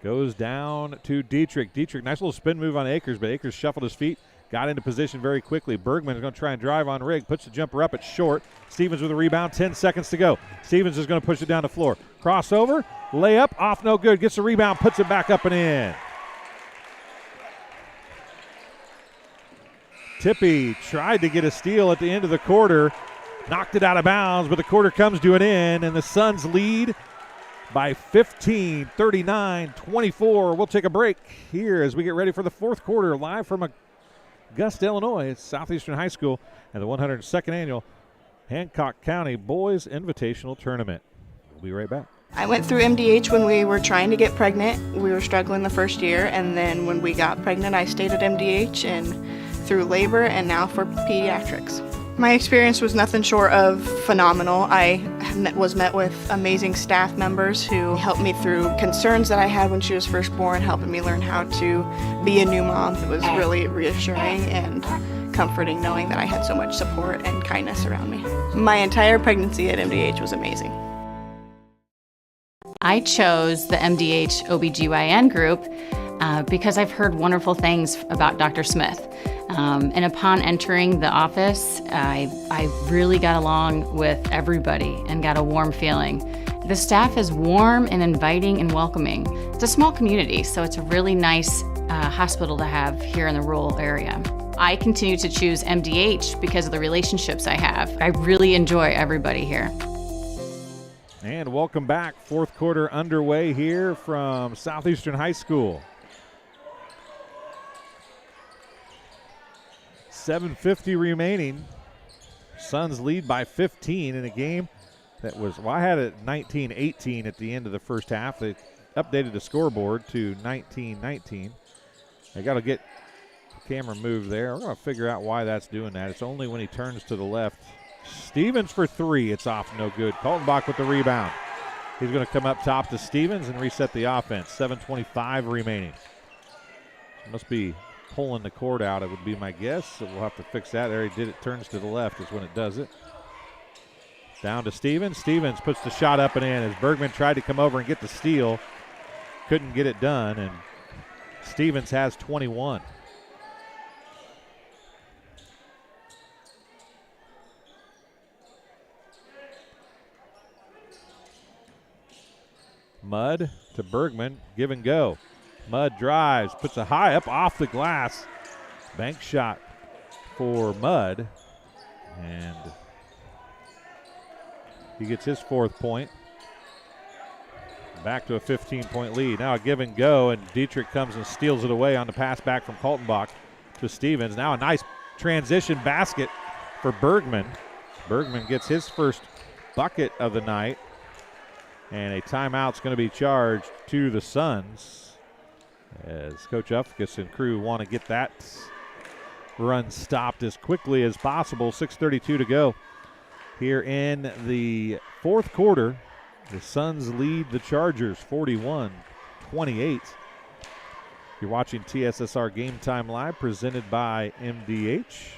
goes down to Dietrich. Dietrich, nice little spin move on Akers, but Akers shuffled his feet. Got into position very quickly. Bergman is going to try and drive on Rigg. Puts the jumper up. It's short. Stevens with a rebound. 10 seconds to go. Stevens is going to push it down the floor. Crossover. Layup. Off no good. Gets the rebound. Puts it back up and in. Tippy tried to get a steal at the end of the quarter. Knocked it out of bounds, but the quarter comes to an end, and the Suns lead by 15, 39-24. We'll take a break here as we get ready for the fourth quarter, live from Augusta, Illinois. It's Southeastern High School and the 102nd Annual Hancock County Boys Invitational Tournament. We'll be right back. I went through MDH when we were trying to get pregnant. We were struggling the first year, and then when we got pregnant, I stayed at MDH and through labor and now for pediatrics. My experience was nothing short of phenomenal. I was met with amazing staff members who helped me through concerns that I had when she was first born, helping me learn how to be a new mom. It was really reassuring and comforting knowing that I had so much support and kindness around me. My entire pregnancy at MDH was amazing. I chose the MDH OBGYN group because I've heard wonderful things about Dr. Smith. And upon entering the office, I really got along with everybody and got a warm feeling. The staff is warm and inviting and welcoming. It's a small community, so it's a really nice hospital to have here in the rural area. I continue to choose MDH because of the relationships I have. I really enjoy everybody here. And welcome back. Fourth quarter underway here from Southeastern High School. 7:50 remaining. Suns lead by 15 in a game that was, well, I had it 19-18 at the end of the first half. They updated the scoreboard to 19-19. They got to get the camera moved there. We're going to figure out why that's doing that. It's only when he turns to the left. Stevens for three. It's off, no good. Kaltenbach with the rebound. He's going to come up top to Stevens and reset the offense. 7:25 remaining. Must be pulling the cord out, it would be my guess. So we'll have to fix that. There he did it. Turns to the left is when it does it. Down to Stevens. Stevens puts the shot up and in as Bergman tried to come over and get the steal. Couldn't get it done, and Stevens has 21. Mudd to Bergman, give and go. Mudd drives, puts a high up off the glass. Bank shot for Mudd, and he gets his fourth point. Back to a 15-point lead. Now a give and go, and Dietrich comes and steals it away on the pass back from Kaltenbach to Stevens. Now a nice transition basket for Bergman. Bergman gets his first bucket of the night, and a timeout's going to be charged to the Suns as Coach Ufkus and crew want to get that run stopped as quickly as possible. 6:32 to go here in the fourth quarter. The Suns lead the Chargers 41-28. You're watching TSSR Game Time Live, presented by MDH.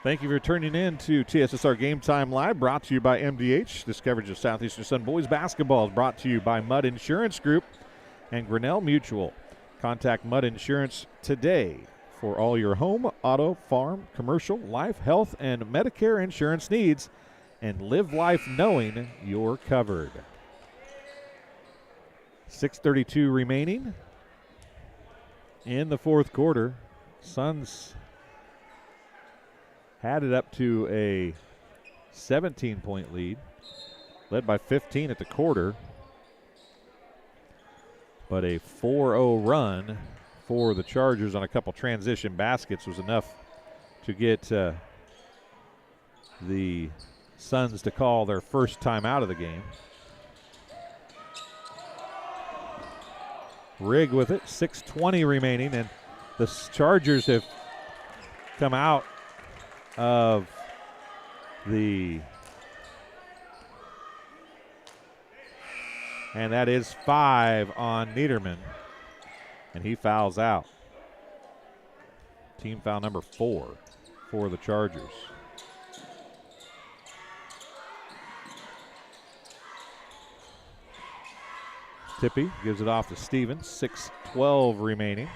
Thank you for tuning in to TSSR Game Time Live, brought to you by MDH. This coverage of Southeastern Sun Boys basketball is brought to you by Mudd Insurance Group and Grinnell Mutual. Contact Mudd Insurance today for all your home, auto, farm, commercial, life, health, and Medicare insurance needs, and live life knowing you're covered. 6:32 remaining in the fourth quarter. Suns had it up to a 17-point lead, led by 15 at the quarter. But a 4-0 run for the Chargers on a couple transition baskets was enough to get the Suns to call their first timeout of the game. Rigg with it, 6:20 remaining, and the Chargers have come out of the, and that is 5 on Niederman, and he fouls out. Team foul number 4 for the Chargers. Tippy gives it off to Stevens, 6:12 remaining.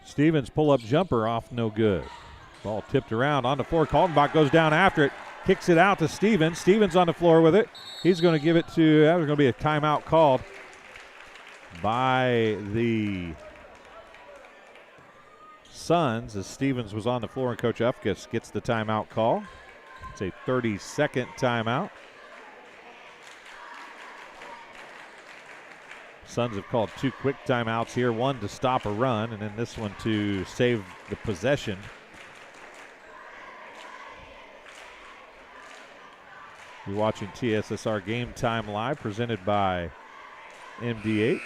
Stevens pull-up jumper off, no good. Ball tipped around on the floor. Kaltenbach goes down after it, kicks it out to Stevens. Stevens on the floor with it. He's going to give it to, that was going to be a timeout called by the Suns as Stevens was on the floor, and Coach Ufkus gets the timeout call. It's a 30-second timeout. Suns have called 2 quick timeouts here, one to stop a run, and then this one to save the possession. You're watching TSSR Game Time Live, presented by MDH.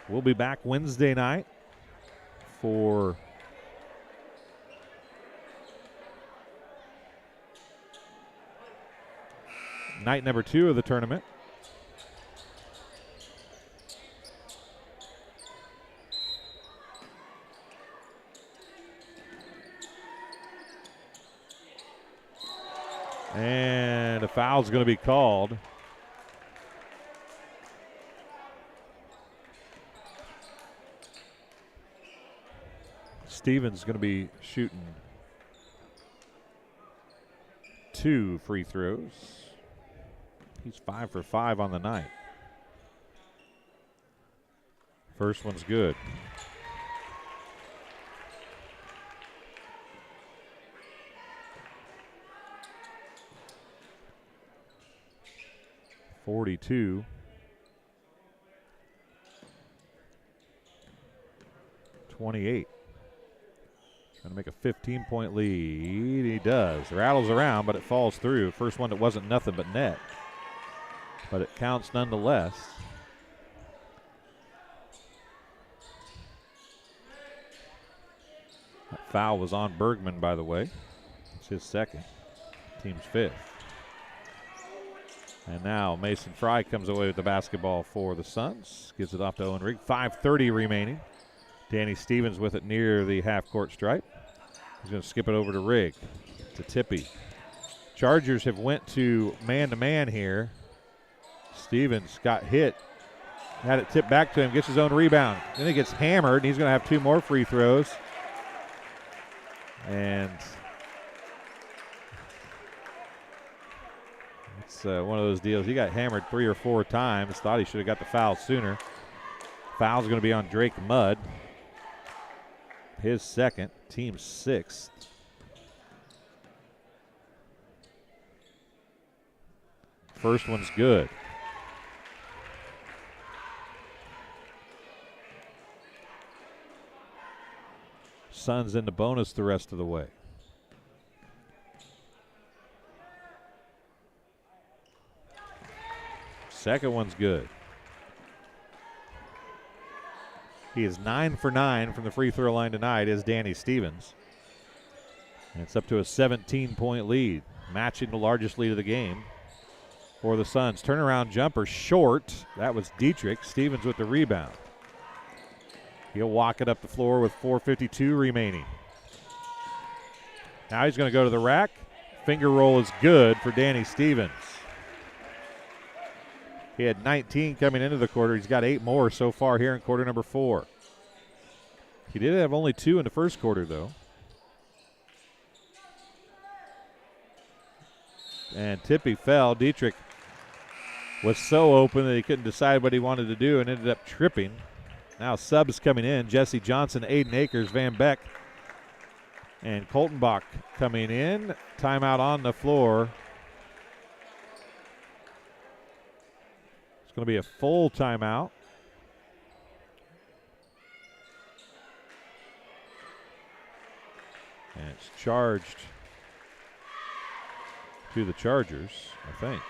We'll be back Wednesday night for night number 2 of the tournament. And a foul's going to be called. Stevens going to be shooting 2 free throws. He's 5 for 5 on the night. First one's good. (42) 28. Trying to make a 15-point lead. He does. Rattles around, but it falls through. First one that wasn't nothing but net. But it counts nonetheless. That foul was on Bergman, by the way. It's his second. Team's 5th. And now Mason Fry comes away with the basketball for the Suns. Gives it off to Owen Rigg. 5:30 remaining. Danny Stevens with it near the half-court stripe. He's going to skip it over to Rigg, to Tippy. Chargers have went to man-to-man here. Stevens got hit. Had it tipped back to him, gets his own rebound. Then he gets hammered, and he's going to have 2 more free throws. And it's one of those deals. He got hammered 3 or 4 times. Thought he should have got the foul sooner. Foul's going to be on Drake Mudd. His second, team's 6th. First one's good. Suns in the bonus the rest of the way. Second one's good. He is 9 for 9 from the free throw line tonight, is Danny Stevens. And it's up to a 17-point lead, matching the largest lead of the game for the Suns. Turnaround jumper short. That was Dietrich. Stevens with the rebound. He'll walk it up the floor with 4:52 remaining. Now he's going to go to the rack. Finger roll is good for Danny Stevens. He had 19 coming into the quarter. He's got 8 more so far here in quarter number 4. He did have only 2 in the first quarter, though. And Tippy fell. Dietrich was so open that he couldn't decide what he wanted to do and ended up tripping. Now subs coming in. Jesse Johnson, Aiden Akers, Van Beck, And Coltenbach coming in. Timeout on the floor. It's going to be a full timeout. And it's charged to the Chargers, I think.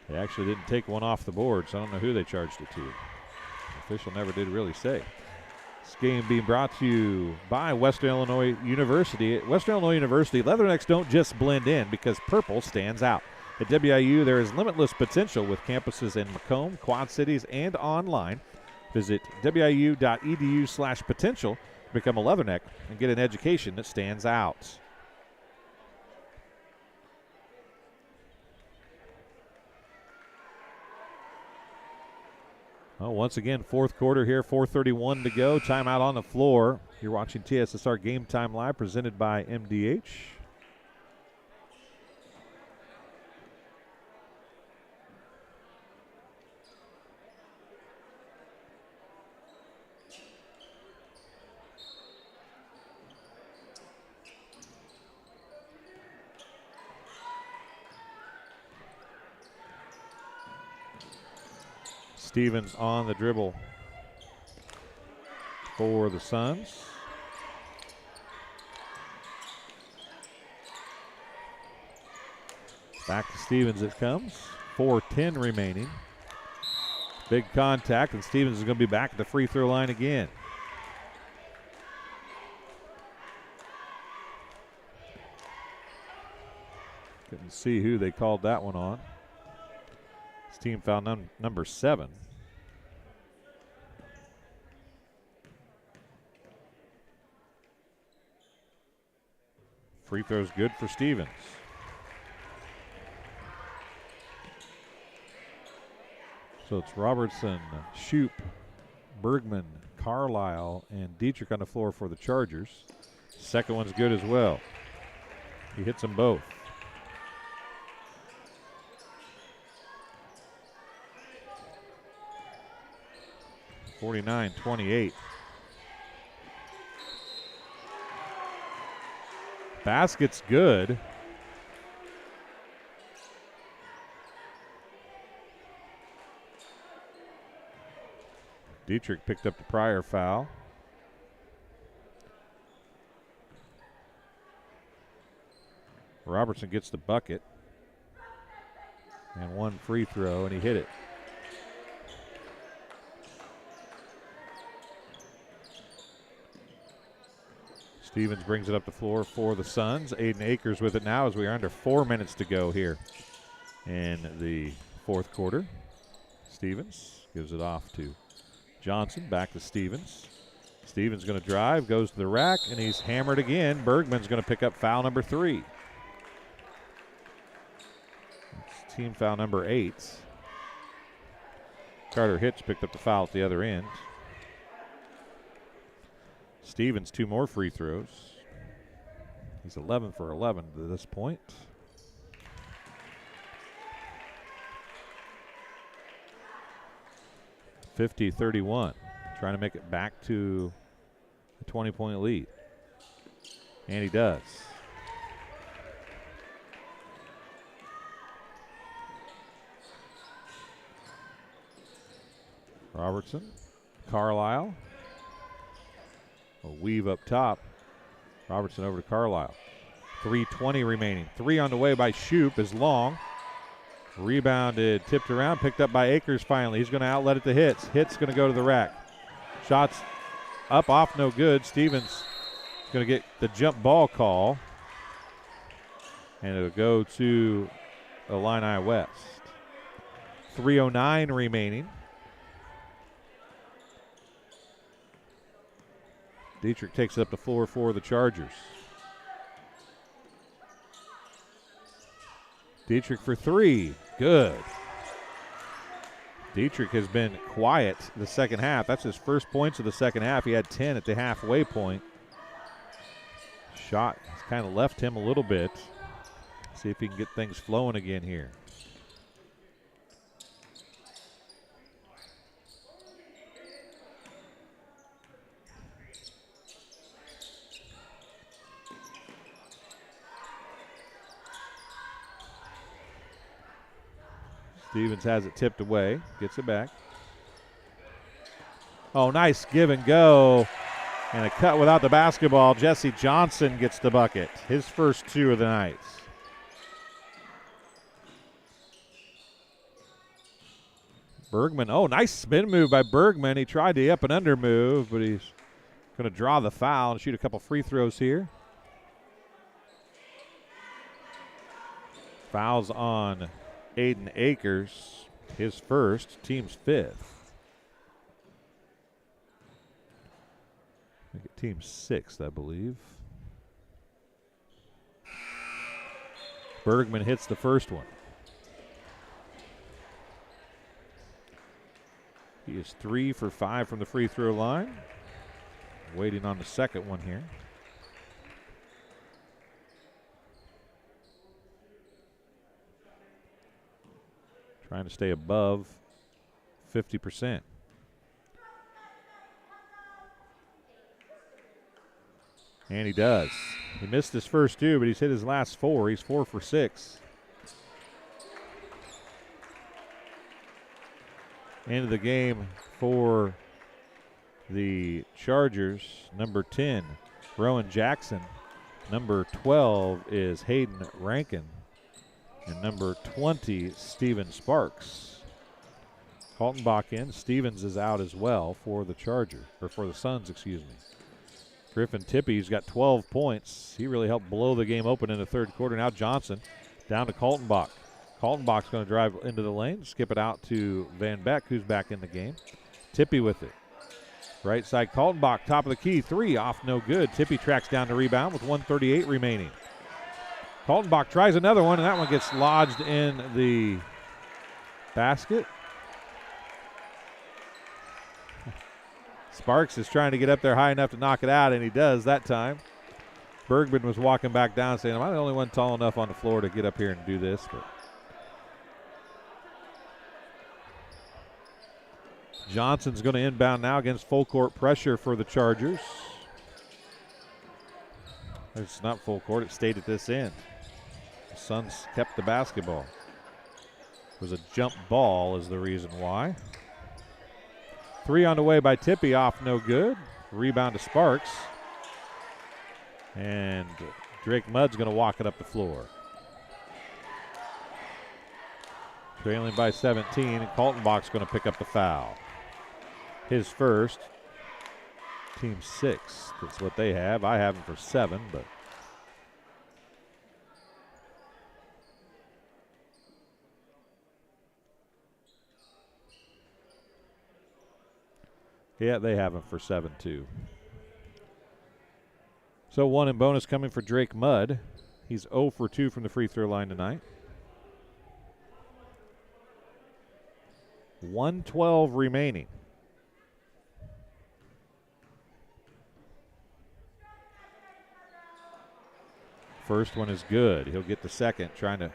They actually didn't take one off the board, so I don't know who they charged it to. The official never did really say. This game being brought to you by Western Illinois University. At Western Illinois University, Leathernecks don't just blend in because purple stands out. At WIU, there is limitless potential with campuses in Macomb, Quad Cities, and online. Visit wiu.edu/potential to become a Leatherneck and get an education that stands out. Well, once again, fourth quarter here, 4:31 to go. Timeout on the floor. You're watching TSSR Game Time Live, presented by MDH. Stevens on the dribble for the Suns. Back to Stevens it comes. 4:10 remaining. Big contact, and Stevens is going to be back at the free throw line again. Couldn't see who they called that one on. His team foul number 7. Free throw's good for Stevens. So it's Robertson, Shoup, Bergman, Carlisle, and Dietrich on the floor for the Chargers. Second one's good as well. He hits them both. (49-28). Basket's good. Dietrich picked up the prior foul. Robertson gets the bucket. And one free throw, and he hit it. Stevens brings it up the floor for the Suns. Aiden Akers with it now as we are under 4 minutes to go here in the fourth quarter. Stevens gives it off to Johnson, back to Stevens. Stevens going to drive, goes to the rack, and he's hammered again. Bergman's going to pick up foul number 3. It's team foul number 8. Carter Hitch picked up the foul at the other end. Stevens, 2 more free throws. He's 11 for 11 to this point. (50-31), trying to make it back to a 20-point lead. And he does. Robertson, Carlisle. A weave up top. Robertson over to Carlisle. 3:20 remaining. 3 on the way by Shoup is long. Rebounded, tipped around, picked up by Akers finally. He's going to outlet it to Hitz. Hitz going to go to the rack. Shots up, off, no good. Stevens going to get the jump ball call. And it'll go to Illini West. 3:09 remaining. Dietrich takes it up the floor for the Chargers. Dietrich for 3. Good. Dietrich has been quiet the second half. That's his first points of the second half. He had 10 at the halfway point. Shot has kind of left him a little bit. See if he can get things flowing again here. Stevens has it tipped away, gets it back. Oh, nice give and go. And a cut without the basketball. Jesse Johnson gets the bucket. His first 2 of the night. Bergman, oh, nice spin move by Bergman. He tried the up and under move, but he's going to draw the foul and shoot a couple free throws here. Fouls on Aiden Akers, his first, team's 5th. Team 6th, I believe. Bergman hits the first one. He is 3 for 5 from the free throw line. Waiting on the second one here. Trying to stay above 50%. And he does. He missed his first 2, but he's hit his last 4. He's 4 for 6. End of the game for the Chargers. Number 10, Rowan Jackson. Number 12 is Hayden Rankin. And number 20, Steven Sparks. Kaltenbach in. Stevens is out as well for the for the Suns, excuse me. Griffin Tippy's got 12 points. He really helped blow the game open in the third quarter. Now Johnson down to Kaltenbach. Kaltenbach's going to drive into the lane, skip it out to Van Beck, who's back in the game. Tippy with it. Right side, Kaltenbach, top of the key, 3 off, no good. Tippy tracks down the rebound with 1:38 remaining. Kaltenbach tries another one, and that one gets lodged in the basket. Sparks is trying to get up there high enough to knock it out, and he does that time. Bergman was walking back down saying, am I the only one tall enough on the floor to get up here and do this? But Johnson's going to inbound now against full court pressure for the Chargers. It's not full court. It stayed at this end. The Suns kept the basketball. It was a jump ball is the reason why. 3 on the way by Tippy, off no good. Rebound to Sparks. And Drake Mudd's going to walk it up the floor. Trailing by 17, and Kaltenbach's going to pick up the foul. His first, team 6. That's what they have. I have him for 7, but yeah, they have him for 7 too. So 1 in bonus coming for Drake Mudd. He's 0 for 2 from the free throw line tonight. 1:12 remaining. First one is good. He'll get the second, trying to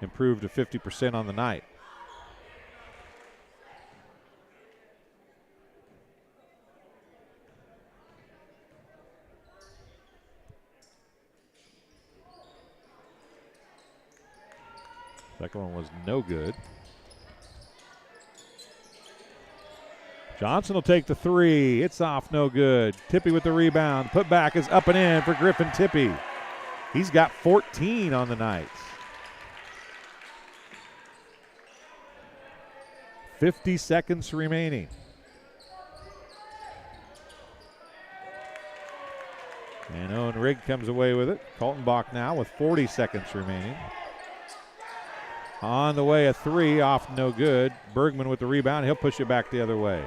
improve to 50% on the night. Second one was no good. Johnson will take the 3. It's off, no good. Tippy with the rebound. Put back is up and in for Griffin Tippy. He's got 14 on the night. 50 seconds remaining. And Owen Rigg comes away with it. Kaltenbach now with 40 seconds remaining. On the way, a 3 off, no good. Bergman with the rebound. He'll push it back the other way.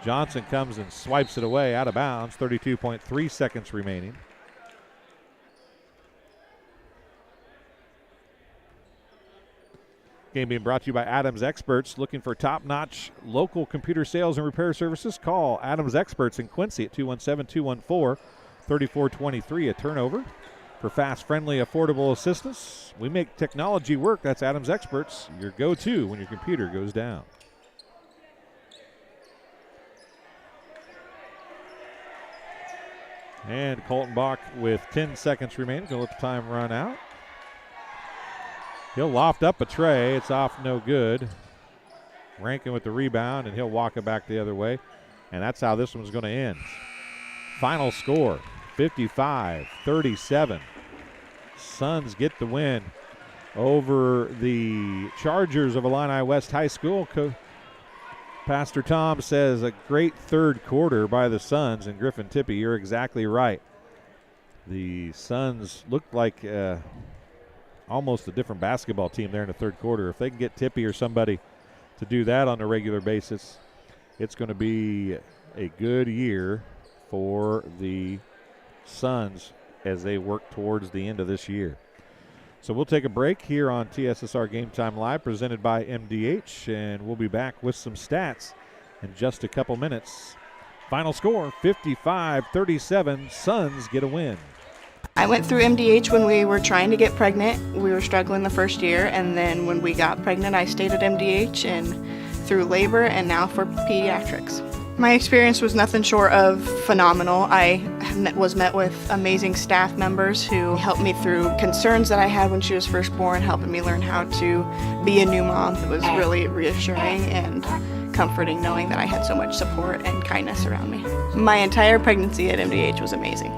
Johnson comes and swipes it away out of bounds. 32.3 seconds remaining. Game being brought to you by Adams Experts. Looking for top-notch local computer sales and repair services? Call Adams Experts in Quincy at 217-214-3423. A turnover. For fast, friendly, affordable assistance, we make technology work. That's Adams Experts, your go-to when your computer goes down. And Kaltenbach with 10 seconds remaining. Going to let the time run out. He'll loft up a tray. It's off, no good. Rankin with the rebound, and he'll walk it back the other way. And that's how this one's going to end. Final score, 55-37. Suns get the win over the Chargers of Illini West High School. Pastor Tom says a great third quarter by the Suns. And Griffin Tippie, you're exactly right. The Suns looked like almost a different basketball team there in the third quarter. If they can get Tippie or somebody to do that on a regular basis, it's going to be a good year for the Suns as they work towards the end of this year. So we'll take a break here on TSSR Game Time Live, presented by MDH, and we'll be back with some stats in just a couple minutes. Final score, 55-37. Suns get a win. I went through MDH when we were trying to get pregnant. We were struggling the first year, and then when we got pregnant, I stayed at MDH and through labor and now for pediatrics. My experience was nothing short of phenomenal. I was met with amazing staff members who helped me through concerns that I had when she was first born, helping me learn how to be a new mom. It was really reassuring and comforting knowing that I had so much support and kindness around me. My entire pregnancy at MDH was amazing.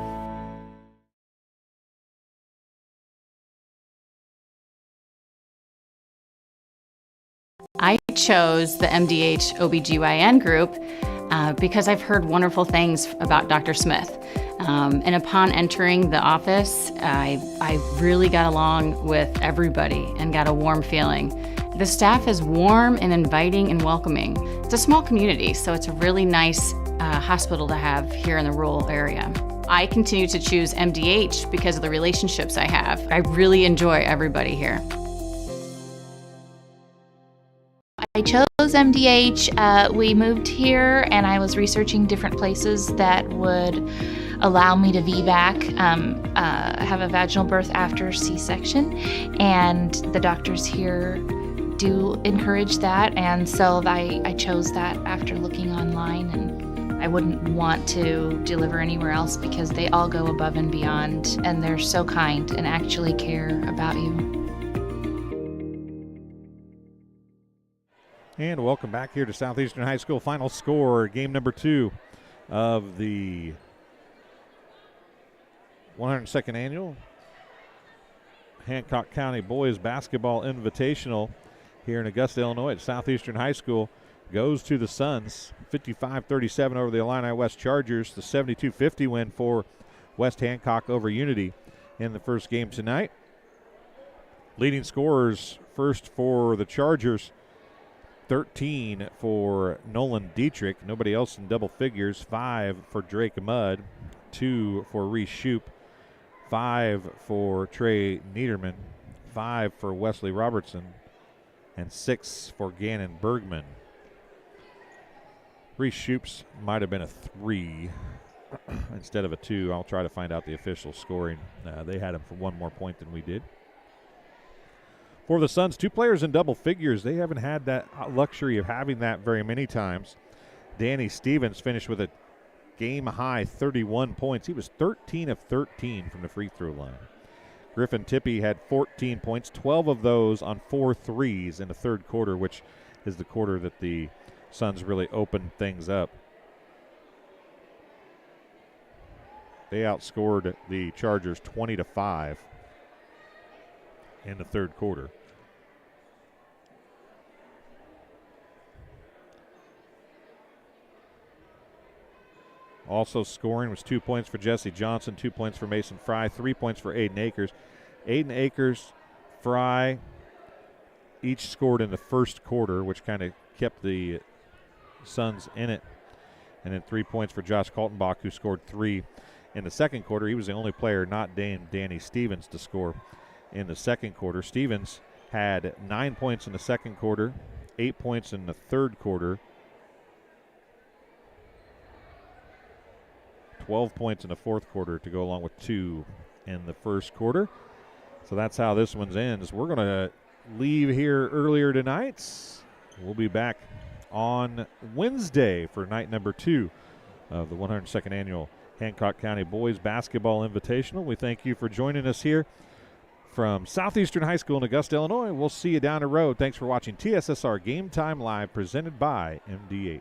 I chose the MDH OBGYN group because I've heard wonderful things about Dr. Smith. And upon entering the office, I really got along with everybody and got a warm feeling. The staff is warm and inviting and welcoming. It's a small community, so it's a really nice hospital to have here in the rural area. I continue to choose MDH because of the relationships I have. I really enjoy everybody here. I chose MDH. We moved here, and I was researching different places that would allow me to VBAC, have a vaginal birth after C-section, and the doctors here do encourage that, and so I chose that after looking online, and I wouldn't want to deliver anywhere else because they all go above and beyond, and they're so kind and actually care about you. And welcome back here to Southeastern High School. Final score, game number 2 of the 102nd Annual Hancock County Boys Basketball Invitational here in Augusta, Illinois at Southeastern High School goes to the Suns. 55-37 over the Illini West Chargers. The 72-50 win for West Hancock over Unity in the first game tonight. Leading scorers first for the Chargers, 13 for Nolan Dietrich. Nobody else in double figures. 5 for Drake Mudd. 2 for Reese Shoup. 5 for Trey Niederman. 5 for Wesley Robertson. And 6 for Gannon Bergman. Reese Shoup's might have been a 3 instead of a 2. I'll try to find out the official scoring. They had him for 1 more point than we did. For the Suns, 2 players in double figures. They haven't had that luxury of having that very many times. Danny Stevens finished with a game-high 31 points. He was 13 of 13 from the free throw line. Griffin Tippie had 14 points, 12 of those on 4 threes in the third quarter, which is the quarter that the Suns really opened things up. They outscored the Chargers 20-5 in the third quarter. Also scoring was 2 points for Jesse Johnson, 2 points for Mason Fry, 3 points for Aiden Akers. Aiden Akers, Fry, each scored in the first quarter, which kind of kept the Suns in it. And then 3 points for Josh Kaltenbach, who scored 3 in the second quarter. He was the only player not named Danny Stevens to score in the second quarter. Stevens had 9 points in the second quarter, 8 points in the third quarter, 12 points in the fourth quarter to go along with 2 in the first quarter. So that's how this one ends. We're going to leave here earlier tonight. We'll be back on Wednesday for night number 2 of the 102nd Annual Hancock County Boys Basketball Invitational. We thank you for joining us here from Southeastern High School in Augusta, Illinois. We'll see you down the road. Thanks for watching TSSR Game Time Live, presented by MDH.